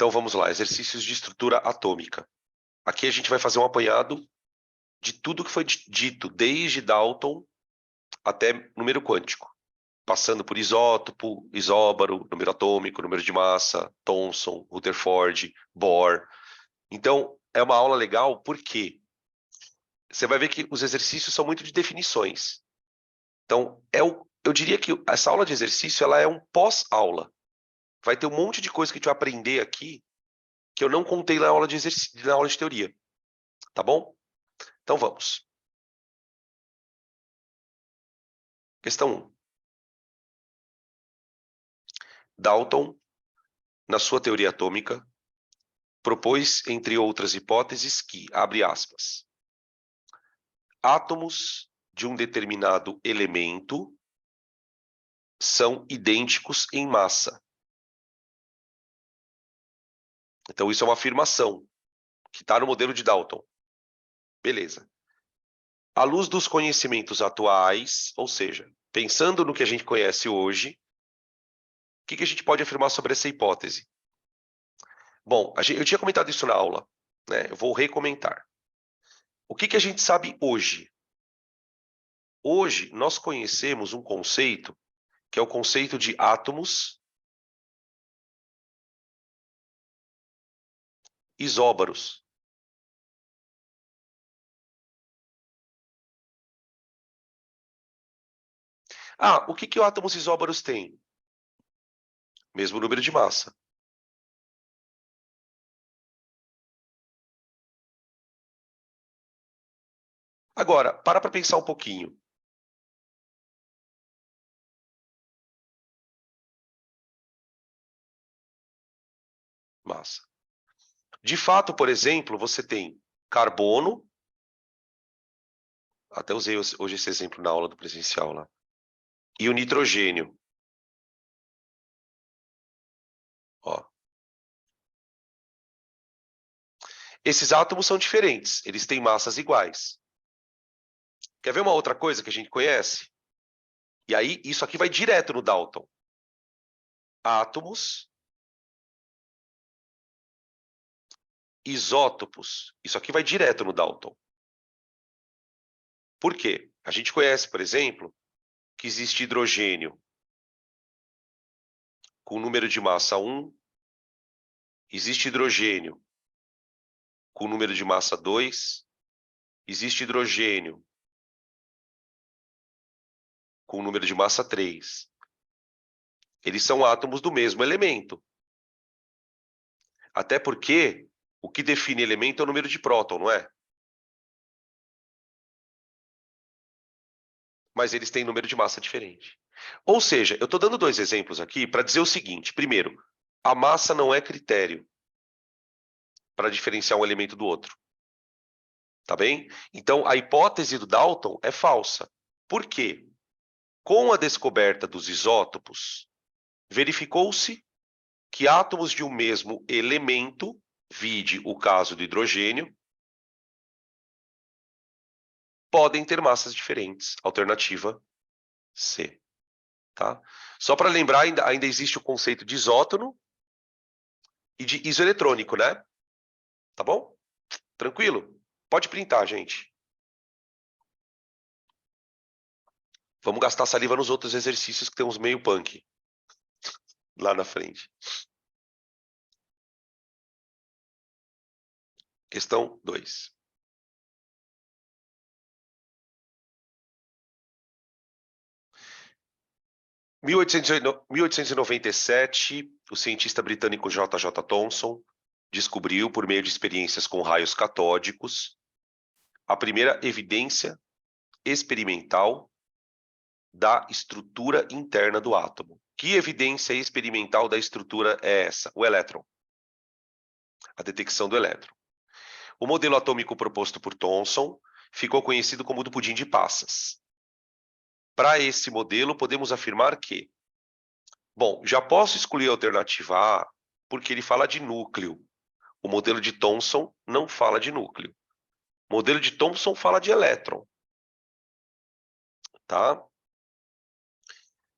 Então vamos lá, exercícios de estrutura atômica. Aqui a gente vai fazer um apanhado de tudo que foi dito, desde Dalton até número quântico, passando por isótopo, isóbaro, número atômico, número de massa, Thomson, Rutherford, Bohr. Então, é uma aula legal porque você vai ver que os exercícios são muito de definições. Então, eu diria que essa aula de exercício ela é um pós-aula. Vai ter um monte de coisa que a gente vai aprender aqui que eu não contei na aula de exercício, na aula de teoria. Tá bom? Então vamos. Questão 1. Dalton, na sua teoria atômica, propôs, entre outras hipóteses, que, abre aspas, átomos de um determinado elemento são idênticos em massa. Então isso é uma afirmação que está no modelo de Dalton. Beleza. À luz dos conhecimentos atuais, ou seja, pensando no que a gente conhece hoje, o que a gente pode afirmar sobre essa hipótese? Bom, eu tinha comentado isso na aula, né? Eu vou recomentar. O que a gente sabe hoje? Hoje, nós conhecemos um conceito, que é o conceito de átomos isóbaros. Ah, o que átomos isóbaros têm? Mesmo número de massa. Agora, para pensar um pouquinho. Massa. De fato, por exemplo, você tem carbono, até usei hoje esse exemplo na aula do presencial lá, e o nitrogênio. Ó. Esses átomos são diferentes, eles têm massas iguais. Quer ver uma outra coisa que a gente conhece? E aí, isso aqui vai direto no Dalton. Átomos isótopos. Isso aqui vai direto no Dalton. Por quê? A gente conhece, por exemplo, que existe hidrogênio com número de massa 1, existe hidrogênio com número de massa 2, existe hidrogênio com número de massa 3. Eles são átomos do mesmo elemento. Até porque o que define elemento é o número de próton, não é? Mas eles têm número de massa diferente. Ou seja, eu estou dando dois exemplos aqui para dizer o seguinte. Primeiro, a massa não é critério para diferenciar um elemento do outro. Tá bem? Então, a hipótese do Dalton é falsa. Por quê? Com a descoberta dos isótopos, verificou-se que átomos de um mesmo elemento, vide o caso do hidrogênio, podem ter massas diferentes. Alternativa C. Tá? Só para lembrar, ainda existe o conceito de isótono e de isoeletrônico, né? Tá bom? Tranquilo? Pode printar, gente. Vamos gastar saliva nos outros exercícios que tem uns meio punk lá na frente. Questão 2. Em 1897, o cientista britânico J.J. Thomson descobriu, por meio de experiências com raios catódicos, a primeira evidência experimental da estrutura interna do átomo. Que evidência experimental da estrutura é essa? O elétron. A detecção do elétron. O modelo atômico proposto por Thomson ficou conhecido como do pudim de passas. Para esse modelo, podemos afirmar que, bom, já posso excluir a alternativa A, porque ele fala de núcleo. O modelo de Thomson não fala de núcleo. O modelo de Thomson fala de elétron. Tá?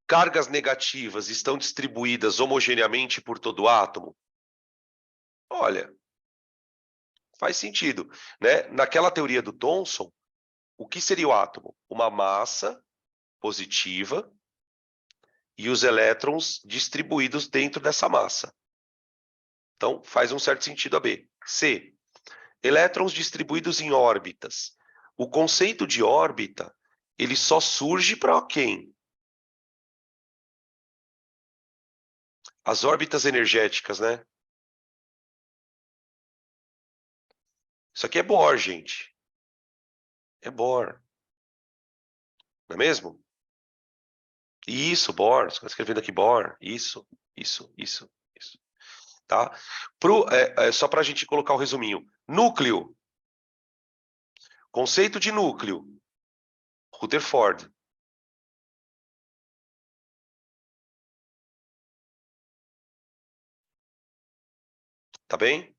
Cargas negativas estão distribuídas homogeneamente por todo o átomo? Olha, faz sentido, né? Naquela teoria do Thomson, o que seria o átomo? Uma massa positiva e os elétrons distribuídos dentro dessa massa. Então, faz um certo sentido a B. C. Elétrons distribuídos em órbitas. O conceito de órbita, ele só surge para quem? As órbitas energéticas, né? Isso aqui é Bohr, gente. É Bohr. Não é mesmo? Isso, Bohr. Você está escrevendo aqui Bohr. Isso. Tá? Só para a gente colocar o resuminho. Núcleo. Conceito de núcleo. Rutherford. Tá bem?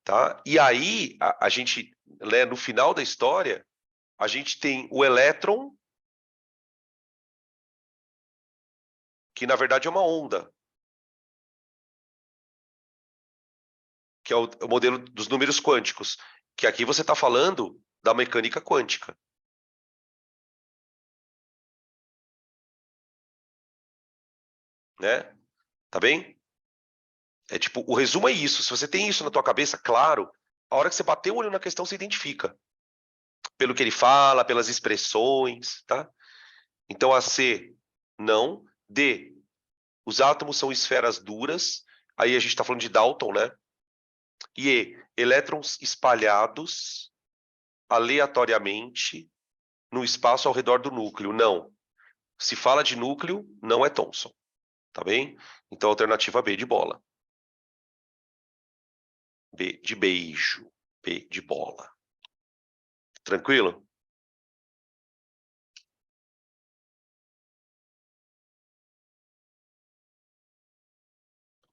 Tá? E aí, a gente, né, no final da história, a gente tem o elétron, que na verdade é uma onda, que é o modelo dos números quânticos, que aqui você está falando da mecânica quântica. Né? Tá bem? É tipo, o resumo é isso. Se você tem isso na tua cabeça, claro, a hora que você bater o olho na questão, você identifica. Pelo que ele fala, pelas expressões, tá? Então a C, não. D, os átomos são esferas duras. Aí a gente está falando de Dalton, né? E E, elétrons espalhados aleatoriamente no espaço ao redor do núcleo. Não. Se fala de núcleo, não é Thomson. Tá bem? Então, alternativa B de bola. B de beijo. B de bola. Tranquilo?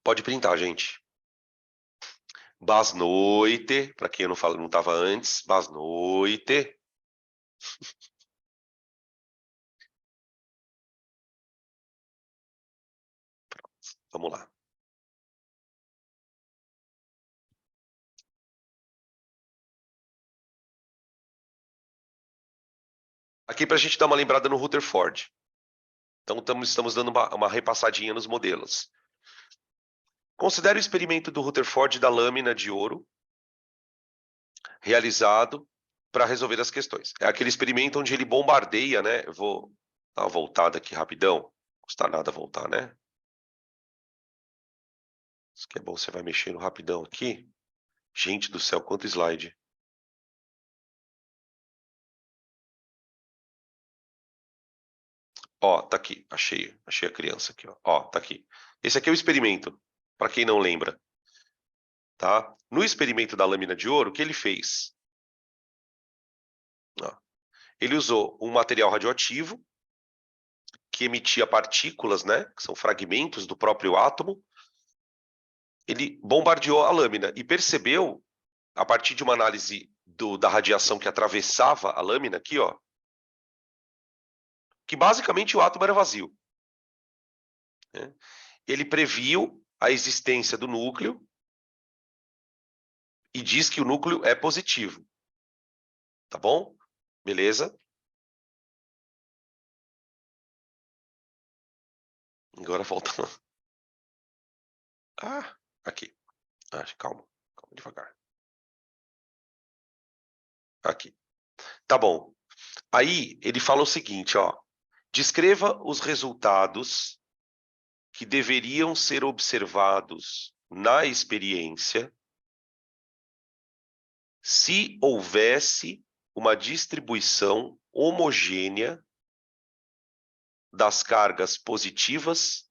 Pode printar, gente. Boas noite. Para quem eu não estava antes, boas noite. Vamos lá. Aqui para a gente dar uma lembrada no Rutherford. Então, estamos dando uma repassadinha nos modelos. Considere o experimento do Rutherford da lâmina de ouro realizado para resolver as questões. É aquele experimento onde ele bombardeia, né? Eu vou dar uma voltada aqui rapidão. Não custa nada voltar, né? Isso que é bom, você vai mexendo rapidão aqui. Gente do céu, quanto slide. Ó, tá aqui. Achei a criança aqui, ó. Ó, tá aqui. Esse aqui é o experimento, para quem não lembra, tá? No experimento da lâmina de ouro, o que ele fez? Ó, ele usou um material radioativo que emitia partículas, né, que são fragmentos do próprio átomo. Ele bombardeou a lâmina e percebeu, a partir de uma análise da radiação que atravessava a lâmina aqui, ó, que basicamente o átomo era vazio. Né? Ele previu a existência do núcleo e diz que o núcleo é positivo. Tá bom? Beleza? Agora volta lá. Ah, aqui. Ah, calma. Calma devagar. Aqui. Tá bom. Aí ele fala o seguinte, ó. Descreva os resultados que deveriam ser observados na experiência se houvesse uma distribuição homogênea das cargas positivas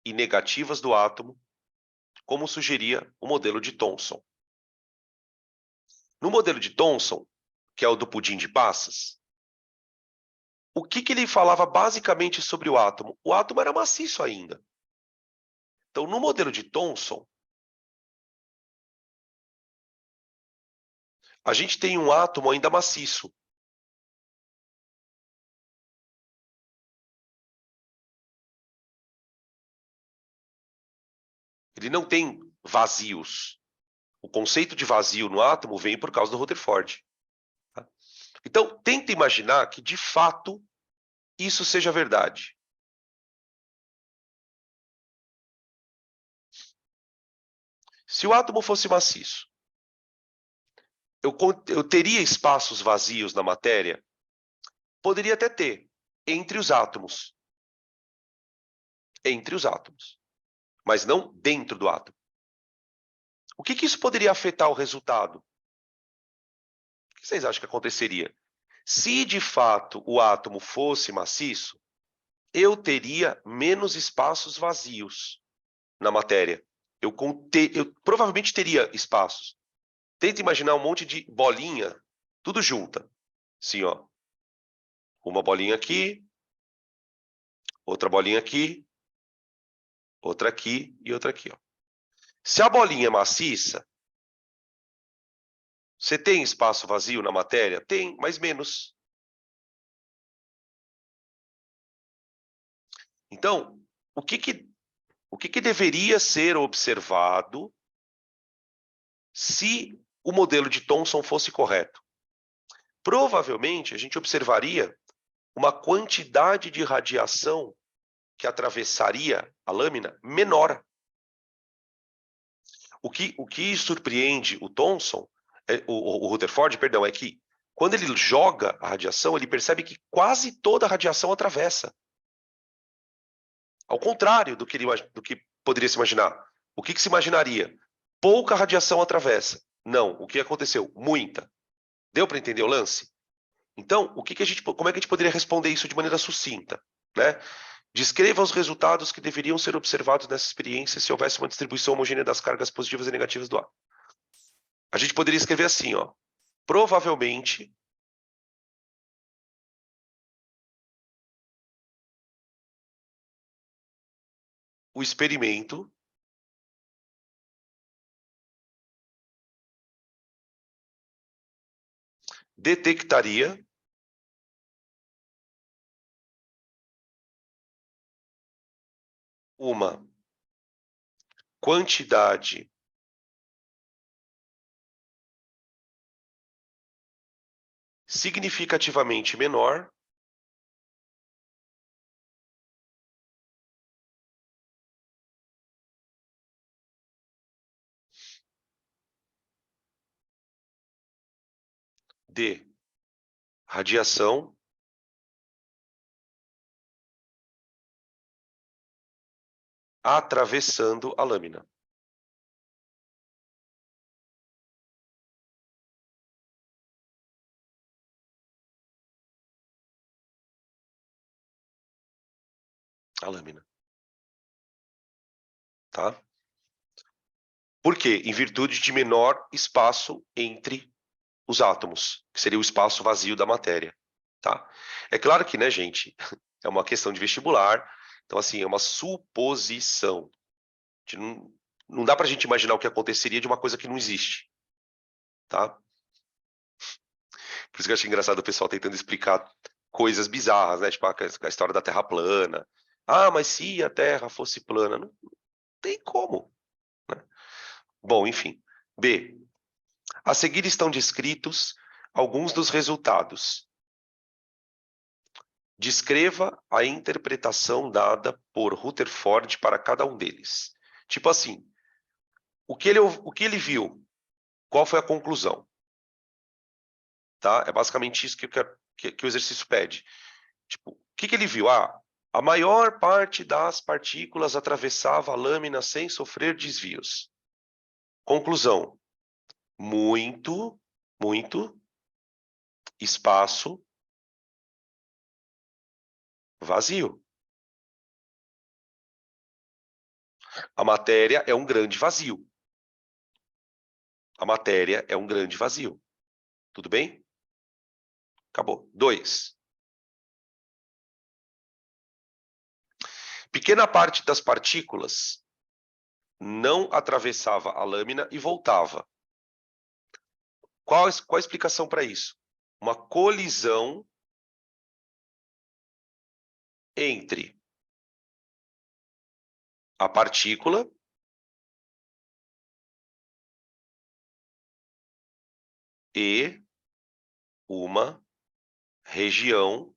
e negativas do átomo, como sugeria o modelo de Thomson. No modelo de Thomson, que é o do pudim de passas, o que ele falava basicamente sobre o átomo? O átomo era maciço ainda. Então, no modelo de Thomson, a gente tem um átomo ainda maciço. Ele não tem vazios. O conceito de vazio no átomo vem por causa do Rutherford. Tá? Então, tenta imaginar que, de fato, isso seja verdade. Se o átomo fosse maciço, eu teria espaços vazios na matéria? Poderia até ter, entre os átomos. Entre os átomos. Mas não dentro do átomo. O que isso poderia afetar o resultado? O que vocês acham que aconteceria? Se, de fato, o átomo fosse maciço, eu teria menos espaços vazios na matéria. Eu provavelmente teria espaços. Tenta imaginar um monte de bolinha, tudo junta. Assim, ó. Uma bolinha aqui, outra bolinha aqui, outra aqui e outra aqui, ó. Se a bolinha é maciça, você tem espaço vazio na matéria? Tem, mas menos. Então, o que deveria ser observado se o modelo de Thomson fosse correto? Provavelmente, a gente observaria uma quantidade de radiação que atravessaria a lâmina menor. O que surpreende o Thomson, o Rutherford, perdão, é que quando ele joga a radiação, ele percebe que quase toda a radiação atravessa. Ao contrário do que poderia se imaginar. O que se imaginaria? Pouca radiação atravessa. Não, o que aconteceu? Muita. Deu para entender o lance? Então, como é que a gente poderia responder isso de maneira sucinta? Né? Descreva os resultados que deveriam ser observados nessa experiência se houvesse uma distribuição homogênea das cargas positivas e negativas do ar. A gente poderia escrever assim, ó. Provavelmente, o experimento detectaria uma quantidade significativamente menor de radiação atravessando a lâmina. A lâmina. Tá? Por quê? Em virtude de menor espaço entre os átomos, que seria o espaço vazio da matéria. Tá? É claro que, né, gente, é uma questão de vestibular, então, assim, é uma suposição. Não dá para a gente imaginar o que aconteceria de uma coisa que não existe. Tá? Por isso que eu achei engraçado o pessoal tentando explicar coisas bizarras, né? Tipo a história da Terra plana. Ah, mas se a Terra fosse plana? Não tem como. Né? Bom, enfim. B. A seguir estão descritos alguns dos resultados. Descreva a interpretação dada por Rutherford para cada um deles. Tipo assim, o que ele viu? Qual foi a conclusão? Tá? É basicamente isso que o exercício pede. Tipo, o que ele viu? Ah, a maior parte das partículas atravessava a lâmina sem sofrer desvios. Conclusão: muito espaço vazio. A matéria é um grande vazio. A matéria é um grande vazio. Tudo bem? Acabou. 2. Pequena parte das partículas não atravessava a lâmina e voltava. Qual a explicação para isso? Uma colisão entre a partícula e uma região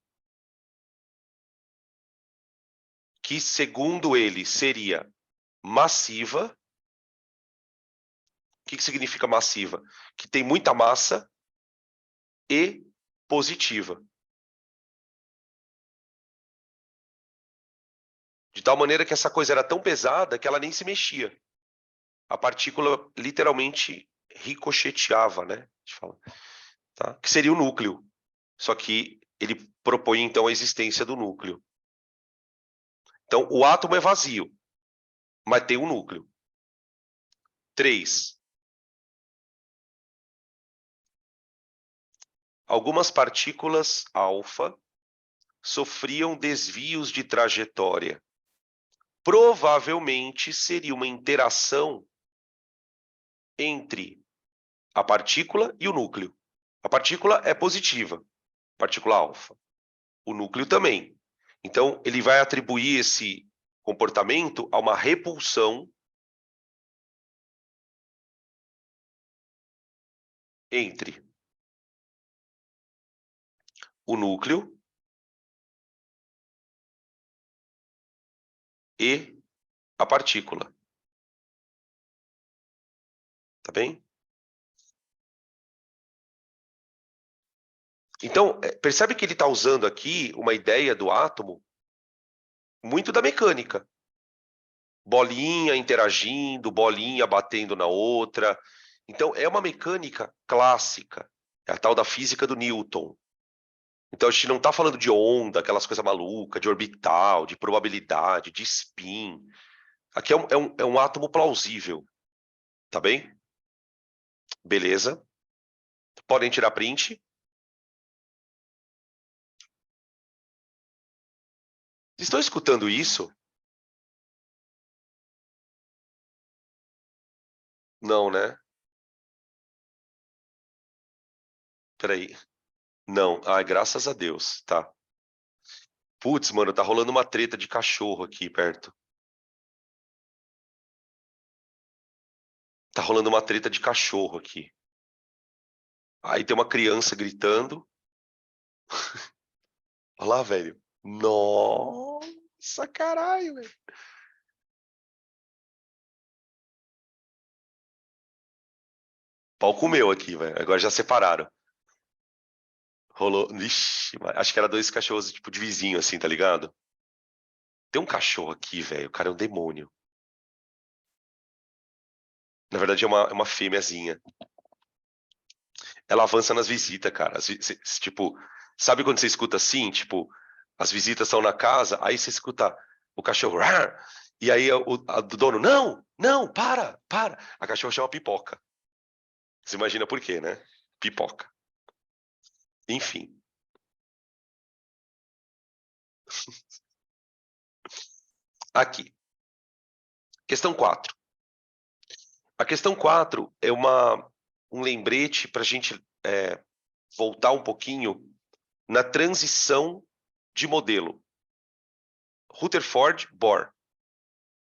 que, segundo ele, seria massiva. O que significa massiva? Que tem muita massa e positiva. De tal maneira que essa coisa era tão pesada que ela nem se mexia. A partícula literalmente ricocheteava, né? Tá? Que seria o núcleo. Só que ele propõe, então, a existência do núcleo. Então, o átomo é vazio, mas tem um núcleo. 3. Algumas partículas alfa sofriam desvios de trajetória. Provavelmente seria uma interação entre a partícula e o núcleo. A partícula é positiva, partícula alfa. O núcleo também. Então, ele vai atribuir esse comportamento a uma repulsão entre o núcleo e a partícula. Tá bem? Então, percebe que ele está usando aqui uma ideia do átomo muito da mecânica. Bolinha interagindo, bolinha batendo na outra. Então, é uma mecânica clássica. É a tal da física do Newton. Então, a gente não está falando de onda, aquelas coisas malucas, de orbital, de probabilidade, de spin. Aqui é um átomo plausível. Tá bem? Beleza. Podem tirar print. Vocês estão escutando isso? Não, né? Peraí. Não. Ai, graças a Deus. Tá. Putz, mano, tá rolando uma treta de cachorro aqui perto. Tá rolando uma treta de cachorro aqui. Aí tem uma criança gritando. Olha lá, velho. Nossa, caralho, velho. Pau comeu aqui, velho. Agora já separaram. Rolou. Ixi, acho que era dois cachorros, tipo, de vizinho, assim, tá ligado? Tem um cachorro aqui, velho. O cara é um demônio. Na verdade, é uma fêmeazinha. Ela avança nas visitas, cara. Tipo, sabe quando você escuta assim? Tipo, as visitas estão na casa, aí você escuta o cachorro. "Rar!" E aí a do dono, não, não, para. A cachorra chama Pipoca. Você imagina por quê, né? Pipoca. Enfim. Aqui. Questão 4. A questão 4 é um lembrete para a gente voltar um pouquinho na transição de modelo. Rutherford, Bohr.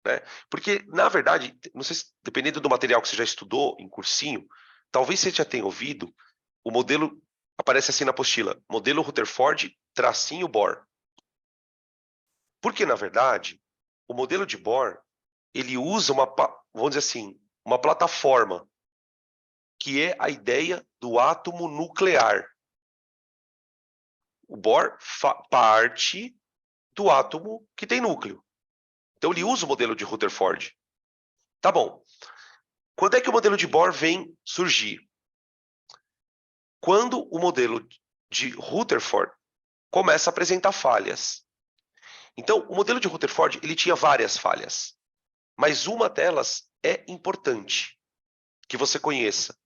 Né? Porque, na verdade, não sei se, dependendo do material que você já estudou em cursinho, talvez você já tenha ouvido, o modelo aparece assim na apostila, modelo Rutherford, tracinho Bohr. Porque, na verdade, o modelo de Bohr, ele usa vamos dizer assim, uma plataforma, que é a ideia do átomo nuclear. O Bohr parte do átomo que tem núcleo. Então, ele usa o modelo de Rutherford. Tá bom. Quando é que o modelo de Bohr vem surgir? Quando o modelo de Rutherford começa a apresentar falhas. Então, o modelo de Rutherford ele tinha várias falhas, mas uma delas é importante que você conheça.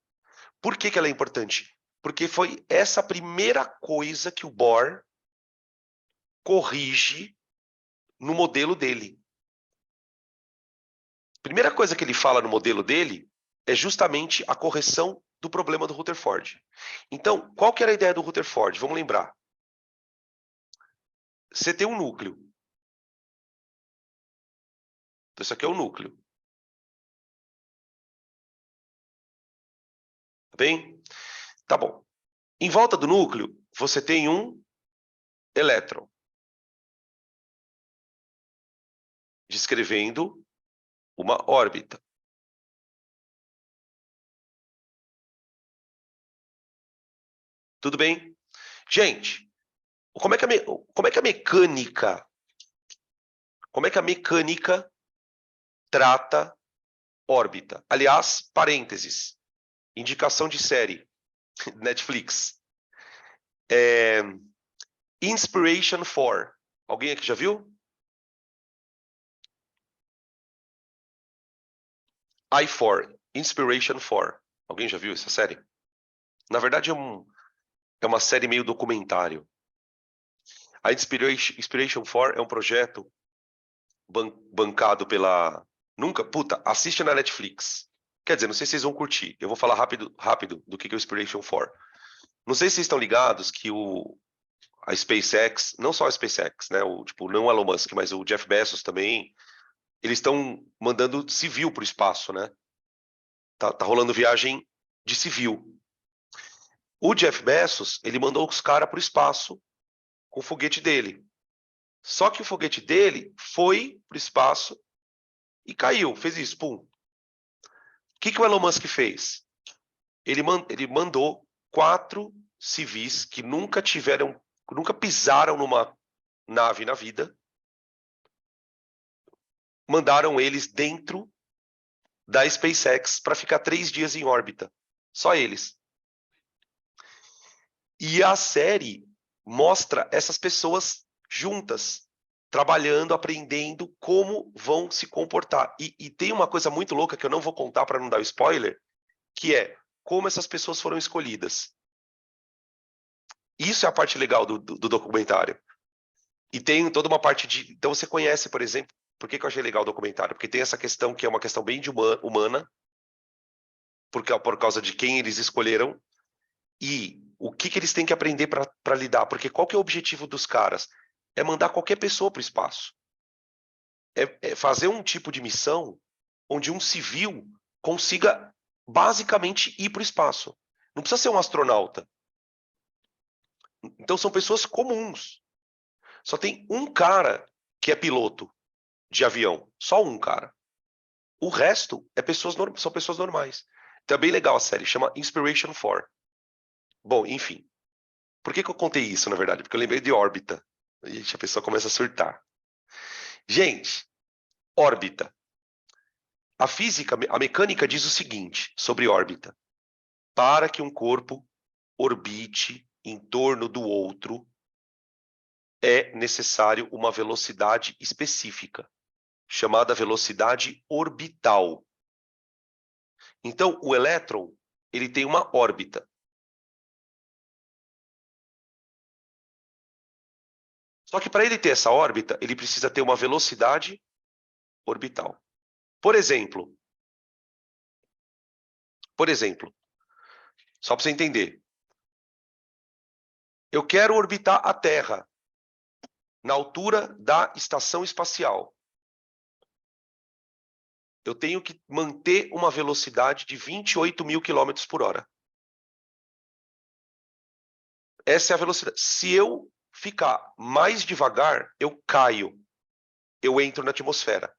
Por que ela é importante? Porque foi essa primeira coisa que o Bohr corrige no modelo dele. A primeira coisa que ele fala no modelo dele é justamente a correção do problema do Rutherford. Então, qual que era a ideia do Rutherford? Vamos lembrar. Você tem um núcleo. Então, isso aqui é o núcleo. Tá bem? Tá bom. Em volta do núcleo, você tem um elétron, descrevendo uma órbita. Tudo bem? Gente, como é que a mecânica trata órbita? Aliás, parênteses, indicação de série, Netflix. Inspiration 4. Alguém aqui já viu? I4, Inspiration 4. Alguém já viu essa série? Na verdade, é uma série meio documentário. A Inspiration 4 é um projeto bancado pela... assiste na Netflix. Quer dizer, não sei se vocês vão curtir. Eu vou falar rápido do que é o Inspiration 4. Não sei se vocês estão ligados que a SpaceX, não só a SpaceX, né? Não o Elon Musk, mas o Jeff Bezos também, eles estão mandando civil para o espaço, né? Tá rolando viagem de civil. O Jeff Bezos, ele mandou os caras para o espaço com o foguete dele. Só que o foguete dele foi para o espaço e caiu, fez isso, pum. O que o Elon Musk fez? Ele mandou 4 civis que nunca pisaram numa nave na vida, mandaram eles dentro da SpaceX para ficar 3 dias em órbita. Só eles. E a série mostra essas pessoas juntas, trabalhando, aprendendo como vão se comportar. E tem uma coisa muito louca que eu não vou contar para não dar spoiler, que é como essas pessoas foram escolhidas. Isso é a parte legal do documentário. E tem toda uma parte de... Então você conhece, por exemplo, por que eu achei legal o documentário? Porque tem essa questão que é uma questão bem humana, por causa de quem eles escolheram, e o que eles têm que aprender para lidar. Porque qual que é o objetivo dos caras? É mandar qualquer pessoa para o espaço. É fazer um tipo de missão onde um civil consiga basicamente ir para o espaço. Não precisa ser um astronauta. Então são pessoas comuns. Só tem um cara que é piloto de avião. Só um cara. O resto são pessoas normais. Então é bem legal a série. Chama Inspiration 4. Bom, enfim. Por que eu contei isso, na verdade? Porque eu lembrei de órbita. E a pessoa começa a surtar. Gente, órbita. A física, a mecânica diz o seguinte sobre órbita. Para que um corpo orbite em torno do outro, é necessário uma velocidade específica, chamada velocidade orbital. Então, o elétron, ele tem uma órbita. Só que para ele ter essa órbita, ele precisa ter uma velocidade orbital. Por exemplo, só para você entender, eu quero orbitar a Terra na altura da estação espacial. Eu tenho que manter uma velocidade de 28 mil quilômetros por hora. Essa é a velocidade. Se eu ficar mais devagar, eu caio. Eu entro na atmosfera.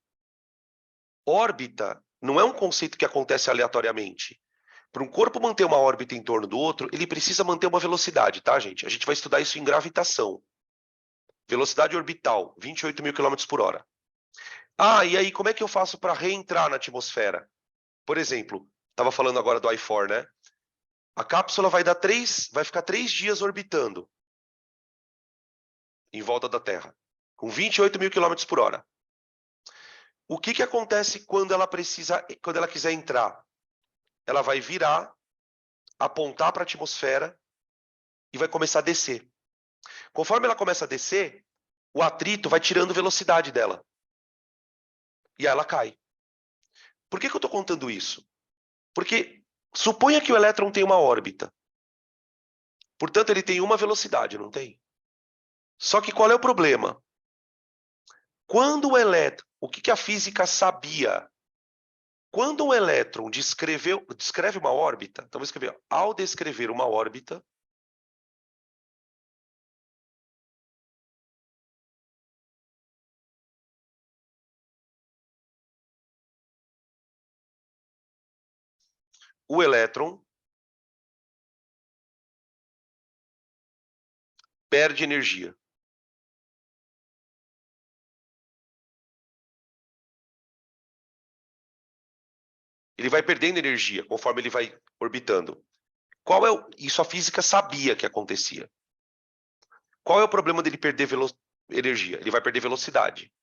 Órbita não é um conceito que acontece aleatoriamente. Para um corpo manter uma órbita em torno do outro, ele precisa manter uma velocidade, tá, gente? A gente vai estudar isso em gravitação. Velocidade orbital, 28 mil quilômetros por hora. Ah, e aí como é que eu faço para reentrar na atmosfera? Por exemplo, estava falando agora do I4, né? A cápsula vai ficar 3 dias orbitando em volta da Terra, com 28 mil quilômetros por hora. O que acontece quando ela quiser entrar? Ela vai virar, apontar para a atmosfera e vai começar a descer. Conforme ela começa a descer, o atrito vai tirando velocidade dela. E aí ela cai. Por que eu estou contando isso? Porque suponha que o elétron tem uma órbita. Portanto, ele tem uma velocidade, não tem? Só que qual é o problema? Quando o elétron... O que a física sabia Quando um elétron descreve uma órbita, então vou escrever, ao descrever uma órbita, o elétron perde energia. Ele vai perdendo energia conforme ele vai orbitando. Isso a física sabia que acontecia. Qual é o problema dele perder energia? Ele vai perder velocidade.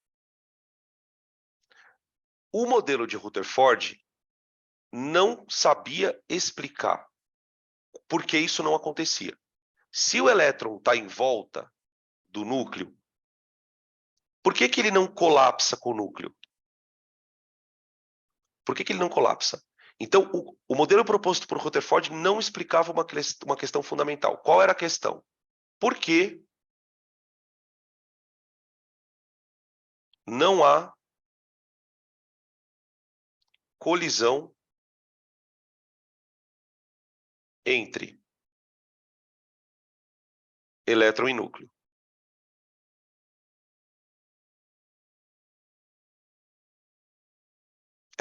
O modelo de Rutherford não sabia explicar por que isso não acontecia. Se o elétron está em volta do núcleo, por que ele não colapsa com o núcleo? Por que ele não colapsa? Então, o modelo proposto por Rutherford não explicava uma questão fundamental. Qual era a questão? Por que não há colisão entre elétron e núcleo?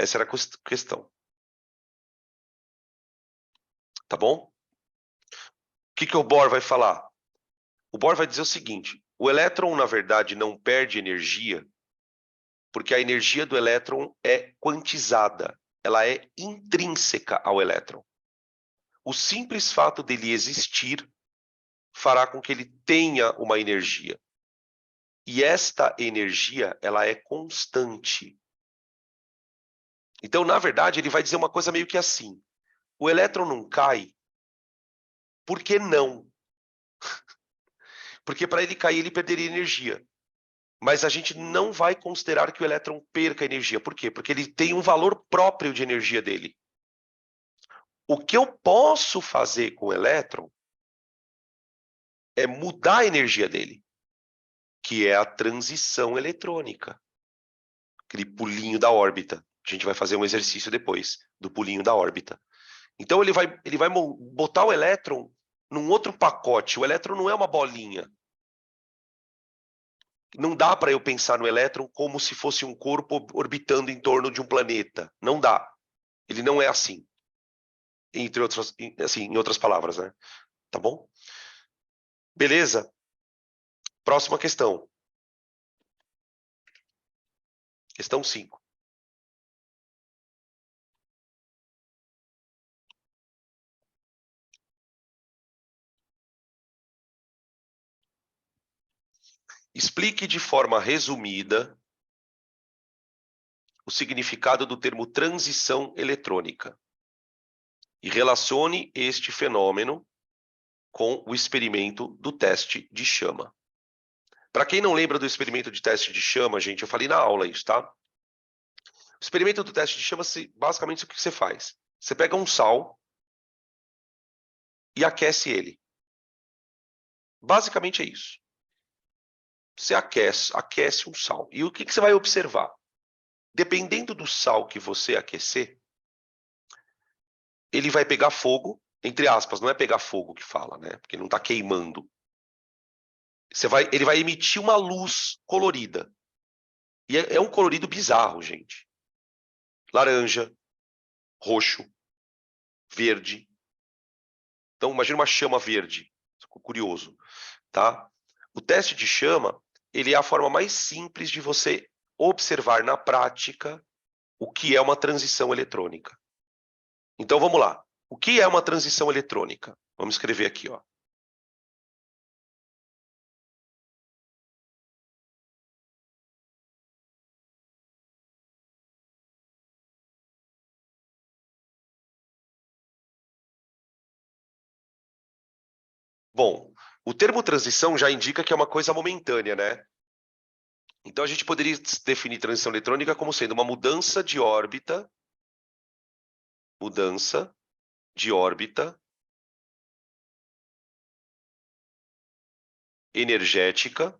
Essa era a questão. Tá bom? O que o Bohr vai falar? O Bohr vai dizer o seguinte: o elétron, na verdade, não perde energia porque a energia do elétron é quantizada, ela é intrínseca ao elétron. O simples fato dele existir fará com que ele tenha uma energia. E esta energia, ela é constante. Então, na verdade, ele vai dizer uma coisa meio que assim: o elétron não cai, por que não? Porque para ele cair, ele perderia energia. Mas a gente não vai considerar que o elétron perca energia. Por quê? Porque ele tem um valor próprio de energia dele. O que eu posso fazer com o elétron é mudar a energia dele, que é a transição eletrônica. Aquele pulinho da órbita. A gente vai fazer um exercício depois do pulinho da órbita. Então ele vai botar o elétron num outro pacote. O elétron não é uma bolinha. Não dá para eu pensar no elétron como se fosse um corpo orbitando em torno de um planeta. Não dá. Ele não é assim. Entre outras, assim, em outras palavras, né? Tá bom? Beleza? Próxima questão. Questão 5. Explique de forma resumida o significado do termo transição eletrônica e relacione este fenômeno com o experimento do teste de chama. Para quem não lembra do experimento de teste de chama, gente, eu falei na aula isso, tá? O experimento do teste de chama, basicamente, o que você faz? Você pega um sal e aquece ele. Basicamente é isso. Você aquece um sal. E o que você vai observar? Dependendo do sal que você aquecer, ele vai pegar fogo, entre aspas, não é pegar fogo que fala, né? Porque não está queimando. Ele vai emitir uma luz colorida. E é um colorido bizarro, gente. Laranja, roxo, verde. Então, imagina uma chama verde. Ficou curioso, tá? O teste de chama, ele é a forma mais simples de você observar na prática o que é uma transição eletrônica. Então, vamos lá. O que é uma transição eletrônica? Vamos escrever aqui, ó. Bom, o termo transição já indica que é uma coisa momentânea, né? Então a gente poderia definir transição eletrônica como sendo uma mudança de órbita energética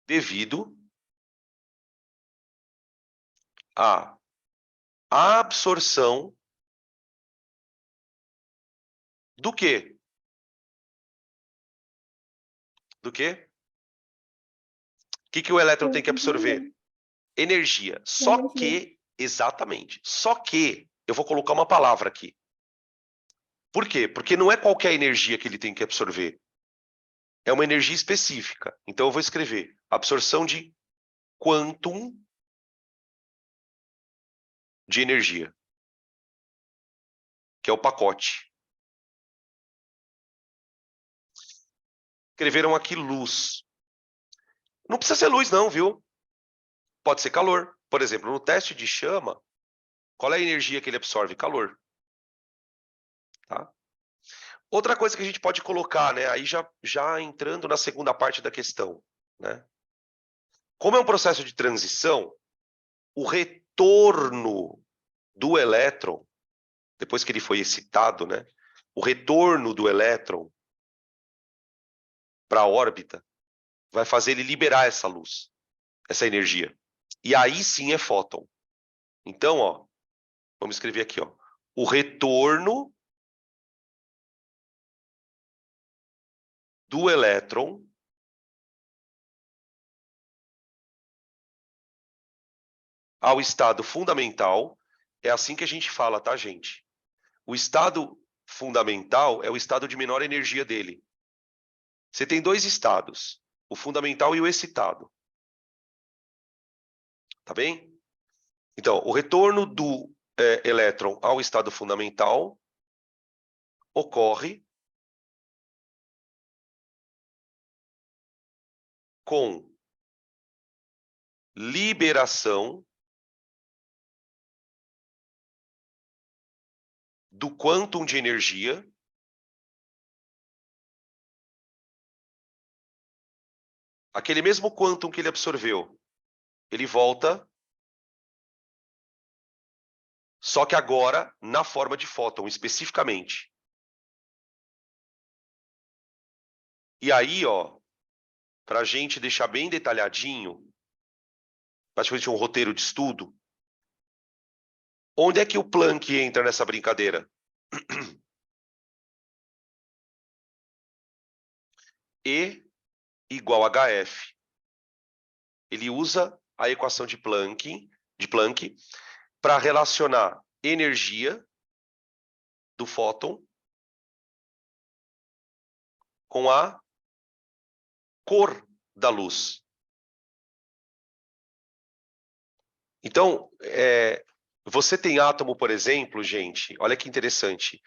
devido à absorção do quê? Do quê? O que o elétron tem que absorver? Energia. Só que, exatamente, só que, eu vou colocar uma palavra aqui. Por quê? Porque não é qualquer energia que ele tem que absorver. É uma energia específica. Então eu vou escrever absorção de quantum de energia, que é o pacote. Escreveram aqui luz. Não precisa ser luz não, viu? Pode ser calor. Por exemplo, no teste de chama, qual é a energia que ele absorve? Calor. Tá? Outra coisa que a gente pode colocar, né? Aí já entrando na segunda parte da questão, né? Como é um processo de transição, o retorno do elétron, depois que ele foi excitado, né? O retorno do elétron para a órbita vai fazer ele liberar essa luz, essa energia. E aí sim é fóton. Então, ó, vamos escrever aqui, ó. O retorno do elétron ao estado fundamental é assim que a gente fala, tá, gente? O estado fundamental é o estado de menor energia dele. Você tem dois estados, o fundamental e o excitado. Tá bem? Então, o retorno do elétron ao estado fundamental ocorre com liberação do quantum de energia aquele mesmo quantum que ele absorveu, ele volta, só que agora na forma de fóton, especificamente. E aí, ó, para a gente deixar bem detalhadinho, praticamente um roteiro de estudo, onde é que o Planck entra nessa brincadeira? E igual a HF. Ele usa a equação de Planck para relacionar energia do fóton com a cor da luz. Então, você tem átomo, por exemplo, gente, olha que interessante,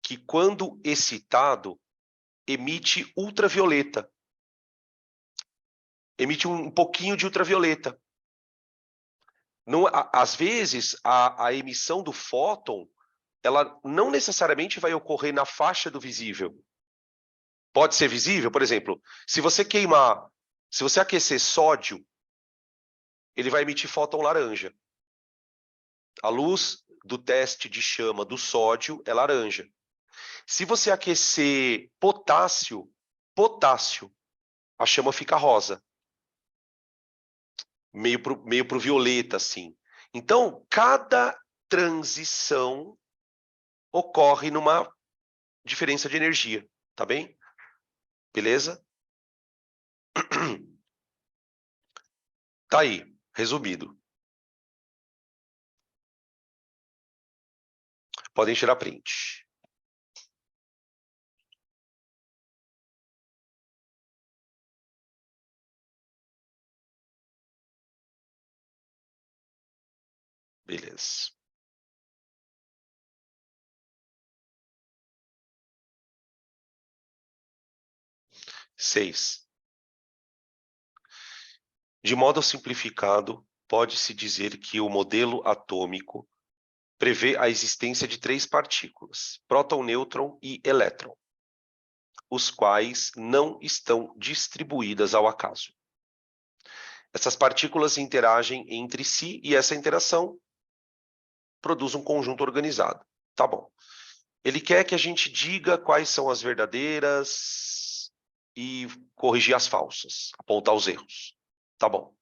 que quando excitado, emite ultravioleta. Emite um pouquinho de ultravioleta. Não, às vezes, a emissão do fóton, ela não necessariamente vai ocorrer na faixa do visível. Pode ser visível, por exemplo, se você aquecer sódio, ele vai emitir fóton laranja. A luz do teste de chama do sódio é laranja. Se você aquecer potássio, a chama fica rosa. Meio pro violeta, assim. Então, cada transição ocorre numa diferença de energia, tá bem? Beleza? Tá aí, resumido. Podem tirar print. Beleza. Seis. De modo simplificado, pode-se dizer que o modelo atômico prevê a existência de três partículas, próton, nêutron e elétron, os quais não estão distribuídas ao acaso. Essas partículas interagem entre si e essa interação produz um conjunto organizado. Tá bom. Ele quer que a gente diga quais são as verdadeiras e corrigir as falsas, apontar os erros. Tá bom.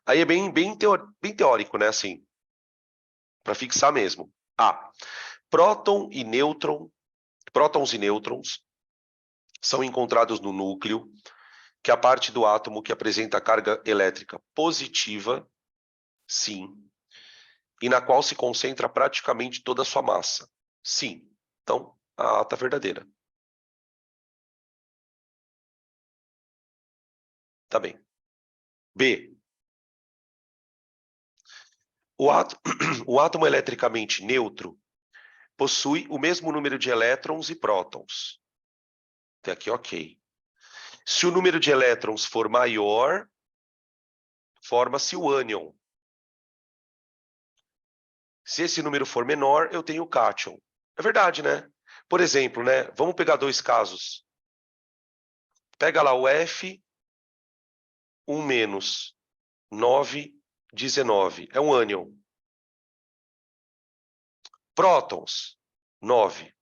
Aí é bem teórico, né? Assim, para fixar mesmo. Prótons e nêutrons são encontrados no núcleo, que é a parte do átomo que apresenta carga elétrica positiva, sim, e na qual se concentra praticamente toda a sua massa, sim. Então, a A tá verdadeira. Tá bem. B. O átomo eletricamente neutro possui o mesmo número de elétrons e prótons. Até aqui, ok. Se o número de elétrons for maior, forma-se o ânion. Se esse número for menor, eu tenho o cátion. É verdade, né? Por exemplo, né? Vamos pegar dois casos. Pega lá o F, 1 menos 9, 19. É um ânion. Prótons, 9.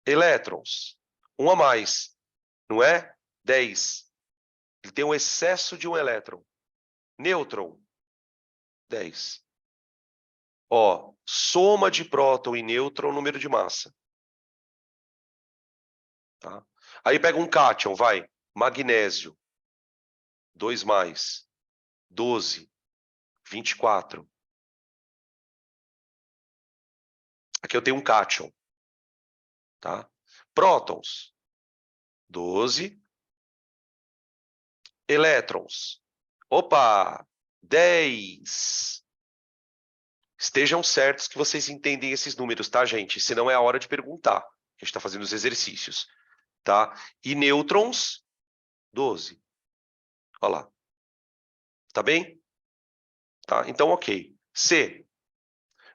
Elétrons, 1 a mais. Não é? 10. Ele tem um excesso de um elétron. Nêutron, 10. Ó, soma de próton e nêutron, número de massa. Tá? Aí pega um cátion, vai. Magnésio, 2 mais. 12, 24. Aqui eu tenho um cátion. Tá? Prótons, 12. Elétrons. Opa, 10. Estejam certos que vocês entendem esses números, tá, gente? Senão é a hora de perguntar. A gente está fazendo os exercícios, tá? E nêutrons, 12. Olha lá. Tá bem? Tá? Então, ok. C.